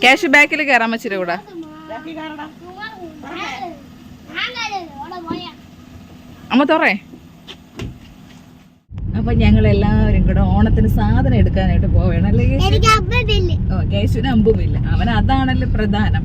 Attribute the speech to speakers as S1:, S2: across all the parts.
S1: Cash ബാക്കിൽ കയറാൻ വെച്ചിട്ട് കൂടാ. അമ്മ തുറേ. അപ്പൊ ഞങ്ങൾ എല്ലാവരും കൂടെ ഓണത്തിന് സാധനം എടുക്കാനായിട്ട് പോവേണം അല്ലേ? കേശുവിന് അമ്പുമില്ല, അവൻ അതാണല്ലോ പ്രധാനം.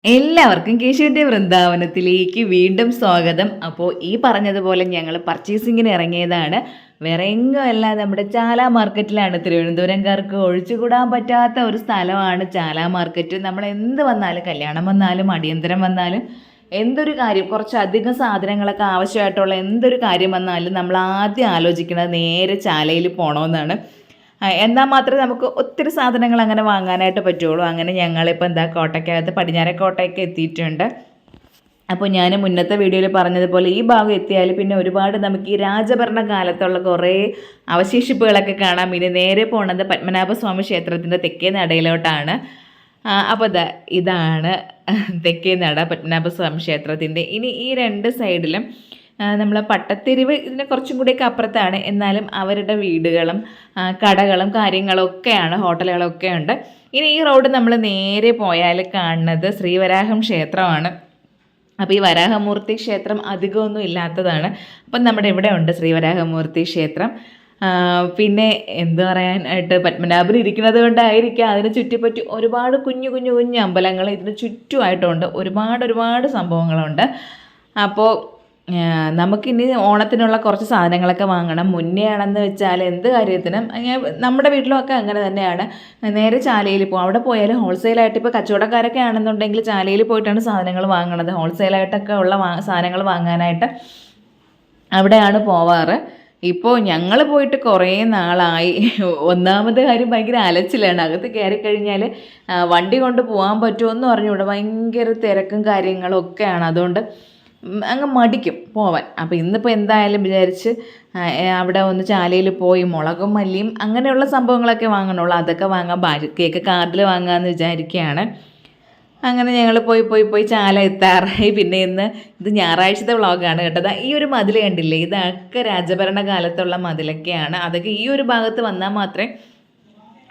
S1: എല്ലാവർക്കും കേശുവിൻ്റെ വൃന്ദാവനത്തിലേക്ക് വീണ്ടും സ്വാഗതം. അപ്പോൾ ഈ പറഞ്ഞതുപോലെ ഞങ്ങൾ പർച്ചേസിങ്ങിന് ഇറങ്ങിയതാണ്. വേറെ എങ്ങും അല്ല, നമ്മുടെ ചാല മാർക്കറ്റിലാണ്. തിരുവനന്തപുരംകാർക്ക് ഒഴിച്ചുകൂടാൻ പറ്റാത്ത ഒരു സ്ഥലമാണ് ചാല മാർക്കറ്റ്. നമ്മൾ എന്ത് വന്നാലും, കല്യാണം വന്നാലും അടിയന്തരം വന്നാലും എന്തൊരു കാര്യം, കുറച്ചധികം സാധനങ്ങളൊക്കെ ആവശ്യമായിട്ടുള്ള എന്തൊരു കാര്യം വന്നാലും നമ്മൾ ആദ്യം ആലോചിക്കുന്നത് നേരെ ചാലയിൽ പോകണമെന്നാണ്. എന്നാൽ മാത്രമേ നമുക്ക് ഒത്തിരി സാധനങ്ങൾ അങ്ങനെ വാങ്ങാനായിട്ട് പറ്റുള്ളൂ. അങ്ങനെ ഞങ്ങളിപ്പോൾ കോട്ടയ്ക്കകത്ത് പടിഞ്ഞാറേക്കോട്ടയ്ക്ക് എത്തിയിട്ടുണ്ട്. അപ്പോൾ ഞാൻ മുന്നത്തെ വീഡിയോയിൽ പറഞ്ഞതുപോലെ ഈ ഭാഗം എത്തിയാൽ പിന്നെ ഒരുപാട് നമുക്ക് ഈ രാജഭരണ കാലത്തുള്ള കുറേ അവശേഷിപ്പുകളൊക്കെ കാണാം. ഇനി നേരെ പോണത് പത്മനാഭസ്വാമി ക്ഷേത്രത്തിൻ്റെ തെക്കേ നടയിലോട്ടാണ്. അപ്പോൾ ഇതാണ് തെക്കേ നട പത്മനാഭസ്വാമി ക്ഷേത്രത്തിൻ്റെ. ഇനി ഈ രണ്ട് സൈഡിലും നമ്മൾ പട്ടത്തെരുവ് ഇതിന് കുറച്ചും കൂടിയൊക്കെ അപ്പുറത്താണ്. എന്നാലും അവരുടെ വീടുകളും കടകളും കാര്യങ്ങളൊക്കെയാണ്, ഹോട്ടലുകളൊക്കെ ഉണ്ട്. ഇനി ഈ റോഡ് നമ്മൾ നേരെ പോയാൽ കാണുന്നത് ശ്രീവരാഹം ക്ഷേത്രമാണ്. അപ്പോൾ ഈ വരാഹമൂർത്തി ക്ഷേത്രം അധികമൊന്നും ഇല്ലാത്തതാണ്. അപ്പം നമ്മുടെ ഇവിടെ ഉണ്ട് ശ്രീവരാഹമൂർത്തി ക്ഷേത്രം. പിന്നെ എന്തു പറയാനായിട്ട്, പത്മനാഭൻ ഇരിക്കുന്നത് കൊണ്ടായിരിക്കാം അതിന് ചുറ്റിപ്പറ്റി ഒരുപാട് കുഞ്ഞു കുഞ്ഞു കുഞ്ഞു അമ്പലങ്ങൾ ഇതിന് ചുറ്റുമായിട്ടുണ്ട്. ഒരുപാട് സംഭവങ്ങളുണ്ട്. അപ്പോൾ നമുക്കിനി ഓണത്തിനുള്ള കുറച്ച് സാധനങ്ങളൊക്കെ വാങ്ങണം. മുന്നേ ആണെന്ന് വെച്ചാൽ എന്ത് കാര്യത്തിനും നമ്മുടെ വീട്ടിലൊക്കെ അങ്ങനെ തന്നെയാണ്. നേരെ ചാലയിൽ പോകും. അവിടെ പോയാൽ ഹോൾസെയിലായിട്ട്, ഇപ്പോൾ കച്ചവടക്കാരൊക്കെ ആണെന്നുണ്ടെങ്കിൽ ചാലയിൽ പോയിട്ടാണ് സാധനങ്ങൾ വാങ്ങണത്. ഹോൾസെയിലായിട്ടൊക്കെ ഉള്ള സാധനങ്ങൾ വാങ്ങാനായിട്ട് അവിടെയാണ് പോവാറ്. ഇപ്പോൾ ഞങ്ങൾ പോയിട്ട് കുറേ നാളായി. ഒന്നാമത്തെ കാര്യം ഭയങ്കര അലച്ചിലാണ്. അകത്ത് കയറി കഴിഞ്ഞാൽ വണ്ടി കൊണ്ട് പോകാൻ പറ്റുമോ എന്ന് പറഞ്ഞുകൂടെ, ഭയങ്കര തിരക്കും കാര്യങ്ങളും ഒക്കെയാണ്. അതുകൊണ്ട് അങ്ങ് മടിക്കും പോവാൻ. അപ്പോൾ ഇന്നിപ്പോൾ എന്തായാലും വിചാരിച്ച് അവിടെ ഒന്ന് ചാലയിൽ പോയി മുളകും മല്ലിയും അങ്ങനെയുള്ള സംഭവങ്ങളൊക്കെ വാങ്ങണുള്ളൂ. അതൊക്കെ വാങ്ങാം, ബാക്കിയൊക്കെ കാർഡിൽ വാങ്ങാമെന്ന് വിചാരിക്കുകയാണ്. അങ്ങനെ ഞങ്ങൾ പോയി ചാല എത്താറായി. പിന്നെ ഇത് ഞായറാഴ്ചത്തെ വ്ളോഗാണ് കേട്ടത്. ഈ ഒരു മതിൽ കണ്ടില്ലേ, ഇതൊക്കെ രാജഭരണ കാലത്തുള്ള മതിലൊക്കെയാണ്. അതൊക്കെ ഈ ഒരു ഭാഗത്ത് വന്നാൽ മാത്രമേ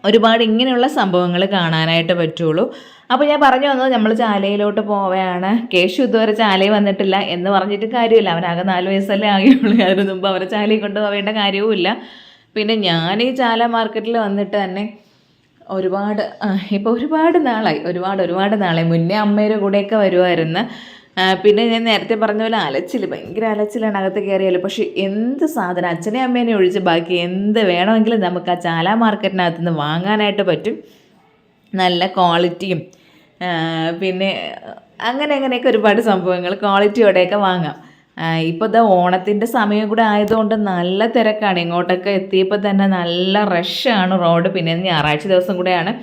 S1: ഒരുപാട് ഇങ്ങനെയുള്ള സംഭവങ്ങൾ കാണാനായിട്ട് പറ്റുള്ളൂ. അപ്പോൾ ഞാൻ പറഞ്ഞു വന്നത് നമ്മൾ ചാലയിലോട്ട് പോവുകയാണ്. കേശു ഇതുവരെ ചാലയിൽ വന്നിട്ടില്ല എന്ന് പറഞ്ഞിട്ട് കാര്യമില്ല. അവനാകെ 4 വയസ്സല്ലേ ആകുള്ളൂ. അതിന് മുമ്പ് അവരെ ചാലയിൽ കൊണ്ടുപോവേണ്ട കാര്യവുമില്ല. പിന്നെ ഞാൻ ഈ ചാല മാർക്കറ്റിൽ വന്നിട്ട് തന്നെ ഒരുപാട് നാളായി. മുന്നേ അമ്മയുടെ കൂടെയൊക്കെ വരുമായിരുന്നു. പിന്നെ ഞാൻ നേരത്തെ പറഞ്ഞ പോലെ ഭയങ്കര അലച്ചിലാണ് അകത്ത് കയറിയാൽ. പക്ഷേ എന്ത് സാധനം, അച്ഛനെ അമ്മേനെ ഒഴിച്ച് ബാക്കി എന്ത് വേണമെങ്കിലും നമുക്ക് ആ ചാല മാർക്കറ്റിനകത്ത് നിന്ന് വാങ്ങാനായിട്ട് പറ്റും. നല്ല ക്വാളിറ്റിയും പിന്നെ അങ്ങനെയൊക്കെ ഒരുപാട് സംഭവങ്ങൾ ക്വാളിറ്റിയോടെയൊക്കെ വാങ്ങാം. ഇപ്പോൾ ഓണത്തിൻ്റെ സമയം കൂടെ ആയതുകൊണ്ട് നല്ല തിരക്കാണ്. ഇങ്ങോട്ടൊക്കെ എത്തിയപ്പോൾ തന്നെ നല്ല റഷാണ് റോഡ്. പിന്നെ ഞായറാഴ്ച ദിവസം കൂടെയാണ്.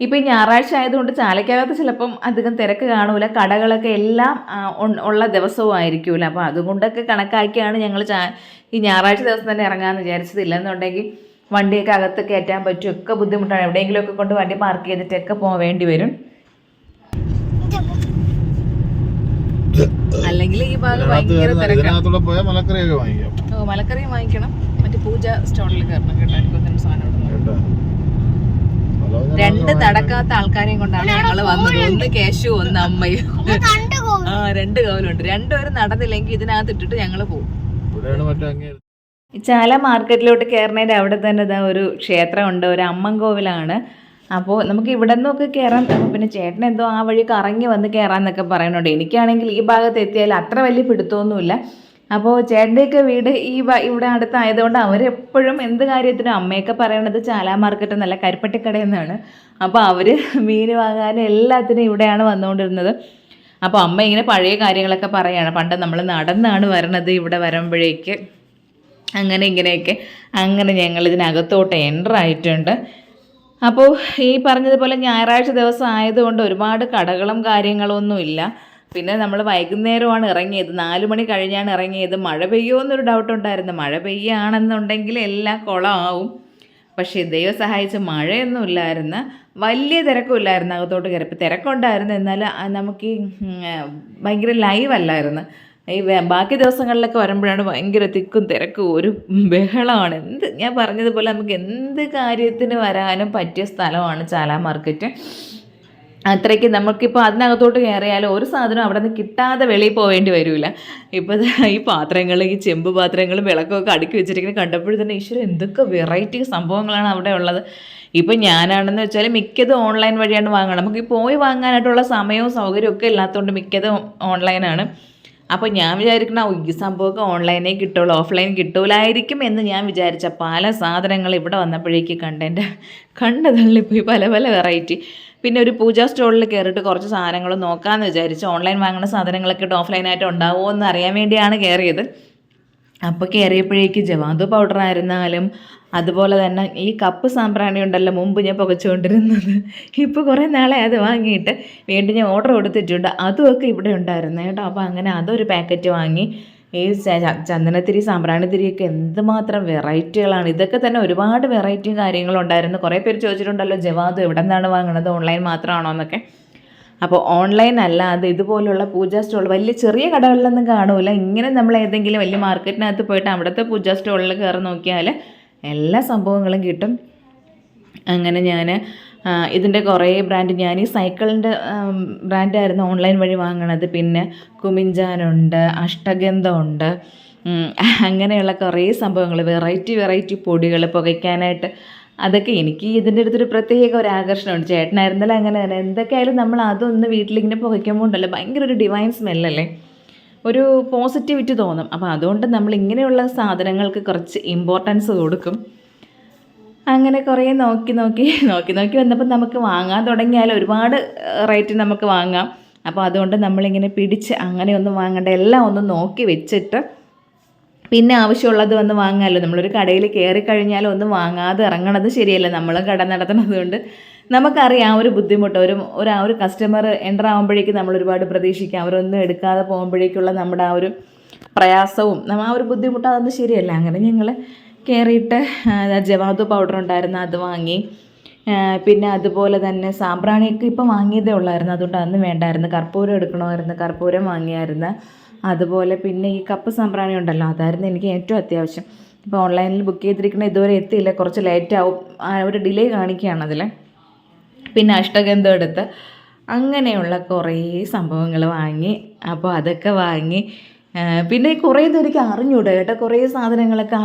S1: ഇപ്പോൾ ഈ ഞായറാഴ്ച ആയതുകൊണ്ട് ചാലയ്ക്കകത്ത് ചിലപ്പം അധികം തിരക്ക് കാണൂല. കടകളൊക്കെ എല്ലാം ഉള്ള ദിവസവും ആയിരിക്കുമല്ലോ. അപ്പോൾ അതുകൊണ്ടൊക്കെ കണക്കാക്കിയാണ് ഞങ്ങൾ ഈ ഞായറാഴ്ച ദിവസം തന്നെ ഇറങ്ങാമെന്ന് വിചാരിച്ചതില്ല. എന്നുണ്ടെങ്കിൽ വണ്ടിയൊക്കെ അകത്ത് കയറ്റാൻ പറ്റും, ഒക്കെ ബുദ്ധിമുട്ടാണ്. എവിടെയെങ്കിലുമൊക്കെ കൊണ്ട് വണ്ടി പാർക്ക് ചെയ്തിട്ടൊക്കെ പോവേണ്ടി വരും. അല്ലെങ്കിൽ ഈ ഭാഗം ഭയങ്കര തിരക്കാണ്. മലക്കറി വാങ്ങിക്കണം. മറ്റേ പൂജ സ്റ്റോളിൽ കയറണം കേട്ടോ. എനിക്കൊന്നും സാധനം 2 നടക്കാത്ത ആൾക്കാരെയും കൊണ്ടാണ് ഞങ്ങൾ വന്നത്. ഒന്ന് കേശു, ഒന്ന് അമ്മയും. 2 കോവിലുണ്ട്. 2 പേരും നടന്നില്ലെങ്കിൽ ഇതിനകത്ത് ഇട്ടിട്ട് ഞങ്ങൾ പോകും. ചാല മാർക്കറ്റിലോട്ട് കയറുന്നതിൻ്റെ അവിടെ തന്നെ ഒരു ക്ഷേത്രമുണ്ട്, ഒരു അമ്മൻ കോവിലാണ്. അപ്പോൾ നമുക്ക് ഇവിടെ നിന്നൊക്കെ കയറാം. പിന്നെ ചേട്ടൻ എന്തോ ആ വഴി കറങ്ങി വന്ന് കയറാമെന്നൊക്കെ പറയുന്നുണ്ട്. എനിക്കാണെങ്കിൽ ഈ ഭാഗത്ത് എത്തിയാൽ അത്ര വലിയ പിടുത്തമൊന്നുമില്ല. അപ്പോൾ ചേട്ടൻ്റെയൊക്കെ വീട് ഇവിടെ അടുത്തായതുകൊണ്ട് അവരെപ്പോഴും എന്ത് കാര്യത്തിനും അമ്മയൊക്കെ പറയണത് ചാല മാർക്കറ്റ് നല്ല കരിപ്പട്ടിക്കടയെന്നാണ്. അപ്പോൾ അവർ മീൻ വാങ്ങാനും എല്ലാത്തിനും ഇവിടെയാണ് വന്നുകൊണ്ടിരുന്നത്. അപ്പോൾ അമ്മ ഇങ്ങനെ പഴയ കാര്യങ്ങളൊക്കെ പറയുകയാണ്. പണ്ട് നമ്മൾ നടന്നാണ് വരണത് ഇവിടെ വരുമ്പോഴേക്ക്, അങ്ങനെ ഇങ്ങനെയൊക്കെ. അങ്ങനെ ഞങ്ങൾ ഇതിനകത്തോട്ട് എൻ്റർ ആയിട്ടുണ്ട്. അപ്പോൾ ഈ പറഞ്ഞതുപോലെ ഞായറാഴ്ച ദിവസം ആയതുകൊണ്ട് ഒരുപാട് കടകളും കാര്യങ്ങളൊന്നും ഇല്ല. പിന്നെ നമ്മൾ വൈകുന്നേരമാണ് ഇറങ്ങിയത്, 4 മണി കഴിഞ്ഞാണ് ഇറങ്ങിയത്. മഴ പെയ്യുമോ എന്നൊരു ഡൗട്ടുണ്ടായിരുന്നു. മഴ പെയ്യുകയാണെന്നുണ്ടെങ്കിൽ എല്ലാം കുളമാവും. പക്ഷേ ദൈവം സഹായിച്ച് മഴയൊന്നും ഇല്ലായിരുന്നു, വലിയ തിരക്കും ഇല്ലായിരുന്നു. അകത്തോട്ട് കയറിയപ്പോൾ തിരക്കുണ്ടായിരുന്നു, എന്നാൽ നമുക്ക് ഭയങ്കര ലൈവ് അല്ലായിരുന്നു. ഈ ബാക്കി ദിവസങ്ങളിലൊക്കെ വരുമ്പോഴാണ് ഭയങ്കര തിക്കും തിരക്കും ഒരു ബഹളമാണ്. ഞാൻ പറഞ്ഞതുപോലെ നമുക്ക് എന്ത് കാര്യത്തിന് വരാനും പറ്റിയ സ്ഥലമാണ് ചാല മാർക്കറ്റ്. അത്രയ്ക്ക് നമുക്കിപ്പോൾ അതിനകത്തോട്ട് കയറിയാലും ഒരു സാധനം അവിടെ നിന്ന് കിട്ടാതെ വെളിയിൽ പോവേണ്ടി വരില്ല. ഇപ്പോൾ ഈ പാത്രങ്ങൾ, ഈ ചെമ്പ് പാത്രങ്ങളും വിളക്കൊക്കെ അടുക്കി വെച്ചിരിക്കുന്നത് കണ്ടപ്പോൾ തന്നെ ഈശ്വരൻ എന്തൊക്കെ വെറൈറ്റി സംഭവങ്ങളാണ് അവിടെ ഉള്ളത്. ഇപ്പം ഞാനാണെന്ന് വെച്ചാൽ മിക്കതും ഓൺലൈൻ വഴിയാണ് വാങ്ങണം. നമുക്ക് പോയി വാങ്ങാനായിട്ടുള്ള സമയവും സൗകര്യവും ഒക്കെ ഇല്ലാത്തതുകൊണ്ട് മിക്കതും ഓൺലൈനാണ്. അപ്പോൾ ഞാൻ വിചാരിക്കണ ഈ സംഭവമൊക്കെ ഓൺലൈനേ കിട്ടുള്ളൂ, ഓഫ്ലൈൻ കിട്ടൂലായിരിക്കും എന്ന് ഞാൻ വിചാരിച്ച പല സാധനങ്ങൾ ഇവിടെ വന്നപ്പോഴേക്ക് കണ്ടെൻ്റെ കണ്ണ് തള്ളിപ്പോയി. പല പല വെറൈറ്റി. പിന്നെ ഒരു പൂജാ സ്റ്റോളിൽ കയറിയിട്ട് കുറച്ച് സാധനങ്ങൾ നോക്കാമെന്ന് വിചാരിച്ചു. ഓൺലൈൻ വാങ്ങുന്ന സാധനങ്ങളൊക്കെ ഓഫ്ലൈനായിട്ട് ഉണ്ടാവുമോ എന്ന് അറിയാൻ വേണ്ടിയാണ് കയറിയത്. അപ്പോൾ കയറിയപ്പോഴേക്ക് ജവാദു പൗഡർ ആയിരുന്നാലും അതുപോലെ തന്നെ ഈ കപ്പ് സാമ്പ്രാണി ഉണ്ടല്ലോ, മുമ്പ് ഞാൻ പുകച്ചുകൊണ്ടിരുന്നത്, ഇപ്പോൾ കുറേ നാളെ അത് വാങ്ങിയിട്ട് വീണ്ടും ഞാൻ ഓർഡർ കൊടുത്തിട്ടുണ്ട്. അതുമൊക്കെ ഇവിടെ ഉണ്ടായിരുന്നു കേട്ടോ. അപ്പോൾ അങ്ങനെ അതൊരു പാക്കറ്റ് വാങ്ങി. ഈ ചന്ദനത്തിരി, സാമ്പ്രാണിത്തിരിയൊക്കെ എന്തുമാത്രം വെറൈറ്റികളാണ്. ഇതൊക്കെ തന്നെ ഒരുപാട് വെറൈറ്റിയും കാര്യങ്ങളുണ്ടായിരുന്നു. കുറേ പേര് ചോദിച്ചിട്ടുണ്ടല്ലോ ജവാദു എവിടെ നിന്നാണ് വാങ്ങുന്നത്, ഓൺലൈൻ മാത്രമാണോ എന്നൊക്കെ. അപ്പോൾ ഓൺലൈൻ അല്ലാതെ ഇതുപോലുള്ള പൂജാ സ്റ്റോൾ വലിയ ചെറിയ കടകളിലൊന്നും കാണൂല. ഇങ്ങനെ നമ്മൾ ഏതെങ്കിലും വലിയ മാർക്കറ്റിനകത്ത് പോയിട്ട് അവിടുത്തെ പൂജാ സ്റ്റോളിൽ കയറി നോക്കിയാൽ എല്ലാ സംഭവങ്ങളും കിട്ടും. അങ്ങനെ ഞാൻ ഇതിൻ്റെ കുറേ ബ്രാൻഡ്, ഞാൻ ഈ സൈക്കിളിൻ്റെ ബ്രാൻഡായിരുന്നു ഓൺലൈൻ വഴി വാങ്ങണത്. പിന്നെ കുമിഞ്ചാനുണ്ട്, അഷ്ടഗന്ധമുണ്ട്, അങ്ങനെയുള്ള കുറേ സംഭവങ്ങൾ, വെറൈറ്റി പൊടികൾ പുകയ്ക്കാനായിട്ട്. അതൊക്കെ എനിക്ക് ഇതിൻ്റെ അടുത്തൊരു പ്രത്യേക ഒരു ആകർഷണമുണ്ട്. ചേട്ടനായിരുന്നാലും അങ്ങനെ തന്നെ. എന്തൊക്കെയായാലും നമ്മൾ അതൊന്ന് വീട്ടിലിങ്ങനെ പുകയ്ക്കുമ്പോൾ ഉണ്ടല്ലോ ഭയങ്കര ഒരു ഡിവൈൻ സ്മെല്ലല്ലേ, ഒരു പോസിറ്റിവിറ്റി തോന്നും. അപ്പോൾ അതുകൊണ്ട് നമ്മൾ ഇങ്ങനെയുള്ള സാധനങ്ങൾക്ക് കുറച്ച് ഇമ്പോർട്ടൻസ് കൊടുക്കും. അങ്ങനെ കുറേ നോക്കി വന്നപ്പോൾ നമുക്ക് വാങ്ങാൻ തുടങ്ങിയാൽ ഒരുപാട് റേറ്റ് നമുക്ക് വാങ്ങാം. അപ്പോൾ അതുകൊണ്ട് നമ്മളിങ്ങനെ പിടിച്ച് അങ്ങനെയൊന്നും വാങ്ങേണ്ട, എല്ലാം ഒന്ന് നോക്കി വെച്ചിട്ട് പിന്നെ ആവശ്യമുള്ളത് വന്ന് വാങ്ങാമല്ലോ. നമ്മളൊരു കടയിൽ കയറി കഴിഞ്ഞാൽ ഒന്നും വാങ്ങാതെ ഇറങ്ങണത് ശരിയല്ല. നമ്മൾ കട നടത്തുന്നത് കൊണ്ട് നമുക്കറിയാം ഒരു ബുദ്ധിമുട്ട്. ഒരു കസ്റ്റമർ എൻ്റർ ആകുമ്പോഴേക്കും നമ്മൾ ഒരുപാട് പ്രതീക്ഷിക്കാം. അവരൊന്നും എടുക്കാതെ പോകുമ്പോഴേക്കുള്ള നമ്മുടെ ആ ഒരു പ്രയാസവും ആ ഒരു ബുദ്ധിമുട്ട് അതൊന്നും ശരിയല്ല. അങ്ങനെ ഞങ്ങൾ കയറിയിട്ട് ജവാദു പൗഡർ ഉണ്ടായിരുന്നു, അത് വാങ്ങി. പിന്നെ അതുപോലെ തന്നെ സാമ്പ്രാണിയൊക്കെ ഇപ്പോൾ വാങ്ങിയതേ ഉള്ളായിരുന്നു, അതുകൊണ്ട് അന്ന് വേണ്ടായിരുന്നു. കർപ്പൂരം എടുക്കണമായിരുന്നു, കർപ്പൂരം വാങ്ങിയായിരുന്നു. അതുപോലെ പിന്നെ ഈ കപ്പ് സാമ്പ്രാണി ഉണ്ടല്ലോ, അതായിരുന്നു എനിക്ക് ഏറ്റവും അത്യാവശ്യം. ഇപ്പോൾ ഓൺലൈനിൽ ബുക്ക് ചെയ്തിരിക്കുന്ന ഇതുവരെ എത്തിയില്ല, കുറച്ച് ലേറ്റാവും, ഒരു ഡിലേ കാണിക്കുകയാണ് അതിൽ. പിന്നെ അഷ്ടഗന്ധം എടുത്ത് അങ്ങനെയുള്ള കുറേ സംഭവങ്ങൾ വാങ്ങി. അപ്പോൾ അതൊക്കെ വാങ്ങി. പിന്നെ കുറേ ഇതെനിക്ക് അറിഞ്ഞൂടാ കേട്ടോ, കുറേ സാധനങ്ങളൊക്കെ.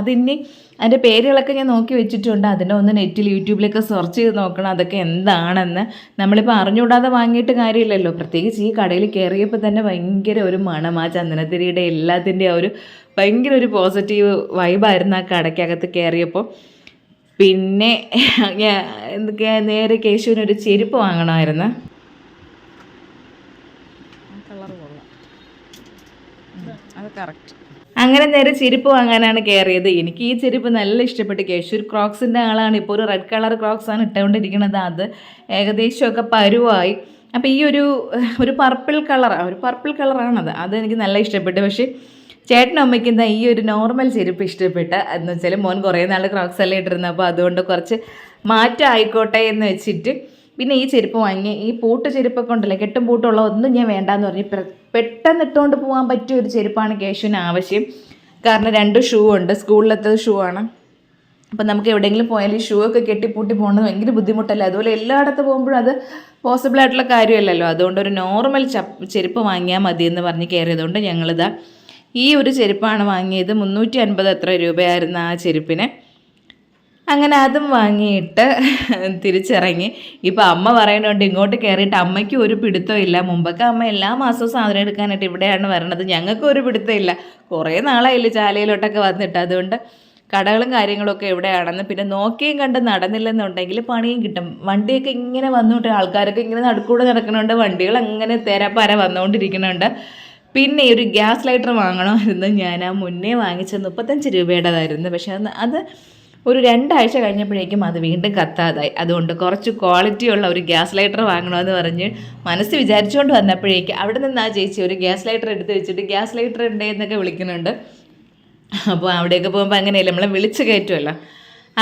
S1: അതിൻ്റെ പേരുകളൊക്കെ ഞാൻ നോക്കി വെച്ചിട്ടുണ്ട്. അതിൻ്റെ ഒന്ന് നെറ്റിൽ യൂട്യൂബിലൊക്കെ സെർച്ച് ചെയ്ത് നോക്കണം അതൊക്കെ എന്താണെന്ന്. നമ്മളിപ്പോൾ അറിഞ്ഞുകൂടാതെ വാങ്ങിയിട്ട് കാര്യമില്ലല്ലോ. പ്രത്യേകിച്ച് ഈ കടയിൽ കയറിയപ്പോൾ തന്നെ ഭയങ്കര ഒരു മണം, ആ ചന്ദനത്തിരിയുടെ എല്ലാത്തിൻ്റെ ഒരു ഭയങ്കര ഒരു പോസിറ്റീവ് വൈബായിരുന്നു ആ കടയ്ക്കകത്ത് കയറിയപ്പോൾ. പിന്നെ നേരെ കേശുവിനൊരു ചെരുപ്പ് വാങ്ങണമായിരുന്നു. അങ്ങനെ നേരെ ചെരുപ്പ് വാങ്ങാനാണ് കയറിയത്. എനിക്ക് ഈ ചെരുപ്പ് നല്ല ഇഷ്ടപ്പെട്ടു. കേശൂർ ക്രോക്സിൻ്റെ ആളാണ്. ഇപ്പോൾ ഒരു റെഡ് കളർ ക്രോക്സാണ് ഇട്ടുകൊണ്ടിരിക്കുന്നത്. അത് ഏകദേശമൊക്കെ പരുവായി. അപ്പോൾ ഈ ഒരു പർപ്പിൾ കളറാണത്. അതെനിക്ക് നല്ല ഇഷ്ടപ്പെട്ടു. പക്ഷേ ചേട്ടനും അമ്മയ്ക്കും എന്താ ഈ ഒരു നോർമൽ ചെരുപ്പ് ഇഷ്ടപ്പെട്ട എന്ന് വെച്ചാൽ മോൻ കുറേ നാൾ ക്രോക്സ് എല്ലാം ഇട്ടിരുന്നു. അപ്പോൾ അതുകൊണ്ട് കുറച്ച് മാറ്റം ആയിക്കോട്ടെ എന്ന് വെച്ചിട്ട് പിന്നെ ഈ ചെരുപ്പ് വാങ്ങി. ഈ പൂട്ട് ചെരുപ്പൊക്കെ ഉണ്ടല്ലോ, കെട്ടും പൂട്ടുള്ള ഒന്നും ഞാൻ വേണ്ടാന്ന് പറഞ്ഞ് പെട്ടെന്ന് ഇട്ടുകൊണ്ട് പോകാൻ പറ്റിയ ഒരു ചെരുപ്പാണ് കേശുവിന് ആവശ്യം. കാരണം 2 ഷൂ ഉണ്ട്, സ്കൂളിലത്തെ ഷൂ ആണ്. അപ്പം നമുക്ക് എവിടെയെങ്കിലും പോയാൽ ഈ ഷൂ ഒക്കെ കെട്ടിപ്പൂട്ടി പോകുന്നത് ഭയങ്കര ബുദ്ധിമുട്ടല്ലേ. അതുപോലെ എല്ലായിടത്ത് പോകുമ്പോഴും അത് പോസിബിൾ ആയിട്ടുള്ള കാര്യമല്ലല്ലോ. അതുകൊണ്ട് ഒരു നോർമൽ ചെരുപ്പ് വാങ്ങിയാൽ മതി എന്ന് പറഞ്ഞ് കയറിയതുകൊണ്ട് ഞങ്ങളിതാ ഈ ഒരു ചെരുപ്പാണ് വാങ്ങിയത്. 350 എത്ര രൂപയായിരുന്നു ആ ചെരുപ്പിന്. അങ്ങനെ അതും വാങ്ങിയിട്ട് തിരിച്ചിറങ്ങി. ഇപ്പം അമ്മ പറയുന്നുണ്ട് ഇങ്ങോട്ട് കയറിയിട്ട് അമ്മയ്ക്ക് ഒരു പിടുത്തമില്ല. മുമ്പൊക്കെ അമ്മ എല്ലാ മാസവും സാധനം എടുക്കാനായിട്ട് ഇവിടെയാണ് വരണത്. ഞങ്ങൾക്ക് ഒരു പിടുത്തമില്ല. കുറേ നാളായില്ലേ ചാലയിലോട്ടൊക്കെ വന്നിട്ട്. അതുകൊണ്ട് കടകളും കാര്യങ്ങളൊക്കെ എവിടെയാണെന്ന് പിന്നെ നോക്കിയും കണ്ട് നടന്നില്ലെന്നുണ്ടെങ്കിൽ പണിയും കിട്ടും. വണ്ടിയൊക്കെ ഇങ്ങനെ വന്നുകൊണ്ട് ആൾക്കാരൊക്കെ ഇങ്ങനെ നടുക്കൂടെ നടക്കണുണ്ട്, വണ്ടികൾ അങ്ങനെ തേരാപ്പാര വന്നുകൊണ്ടിരിക്കുന്നുണ്ട്. പിന്നെ ഒരു ഗ്യാസ് ലൈറ്റർ വാങ്ങണമായിരുന്നു. ഞാൻ ആ മുന്നേ വാങ്ങിച്ച 35 രൂപയുടേതായിരുന്നു. പക്ഷേ അത് ഒരു 2 ആഴ്ച കഴിഞ്ഞപ്പോഴേക്കും അത് വീണ്ടും കത്താതായി. അതുകൊണ്ട് കുറച്ച് ക്വാളിറ്റിയുള്ള ഒരു ഗ്യാസ് ലൈറ്റർ വാങ്ങണമെന്ന് പറഞ്ഞ് മനസ്സ് വിചാരിച്ചുകൊണ്ട് വന്നപ്പോഴേക്ക് അവിടെ നിന്ന് ആ ചേച്ചി ഒരു ഗ്യാസ് ലൈറ്റർ എടുത്ത് വെച്ചിട്ട് ഗ്യാസ് ലൈറ്റർ ഉണ്ട് എന്നൊക്കെ വിളിക്കുന്നുണ്ട്. അപ്പോൾ അവിടെയൊക്കെ പോകുമ്പോൾ അങ്ങനെയല്ല, നമ്മളെ വിളിച്ച് കയറ്റുമല്ലോ.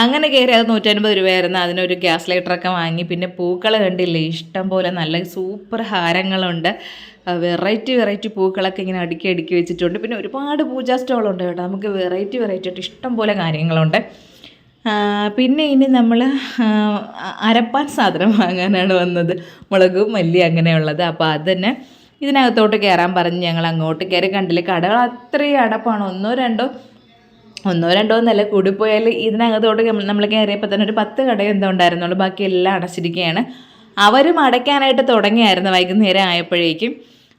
S1: അങ്ങനെ കയറി അത് 150 രൂപയായിരുന്നു. അതിനൊരു ഗ്യാസ് ലൈറ്ററൊക്കെ വാങ്ങി. പിന്നെ പൂക്കൾ കണ്ടില്ലേ, ഇഷ്ടം പോലെ നല്ല സൂപ്പർ ഹാരങ്ങളുണ്ട്. വെറൈറ്റി പൂക്കളൊക്കെ ഇങ്ങനെ അടുക്കി അടുക്കി വെച്ചിട്ടുണ്ട്. പിന്നെ ഒരുപാട് പൂജാ സ്റ്റോളുണ്ട് കേട്ടോ. നമുക്ക് വെറൈറ്റി ആയിട്ട് ഇഷ്ടം പോലെ കാര്യങ്ങളുണ്ട്. പിന്നെ ഇനി നമ്മൾ അരപ്പാൻ സാധനം വാങ്ങാനാണ് വന്നത്, മുളകും മല്ലി അങ്ങനെയുള്ളത്. അപ്പോൾ അത് തന്നെ ഇതിനകത്തോട്ട് കയറാൻ പറഞ്ഞ് ഞങ്ങൾ അങ്ങോട്ട് കയറി. കണ്ടില്ലേ, കടകൾ അത്രയും അടപ്പാണ്. ഒന്നോ രണ്ടോ എന്നല്ല, കൂടിപ്പോയാൽ ഇതിനകത്തോട്ട് നമ്മൾ കയറിയപ്പോൾ തന്നെ ഒരു 10 കടയും എന്തോ ഉണ്ടായിരുന്നുള്ളൂ. ബാക്കി എല്ലാം അടച്ചിരിക്കുകയാണ്. അവരും അടയ്ക്കാനായിട്ട് തുടങ്ങിയായിരുന്നു വൈകുന്നേരം ആയപ്പോഴേക്കും.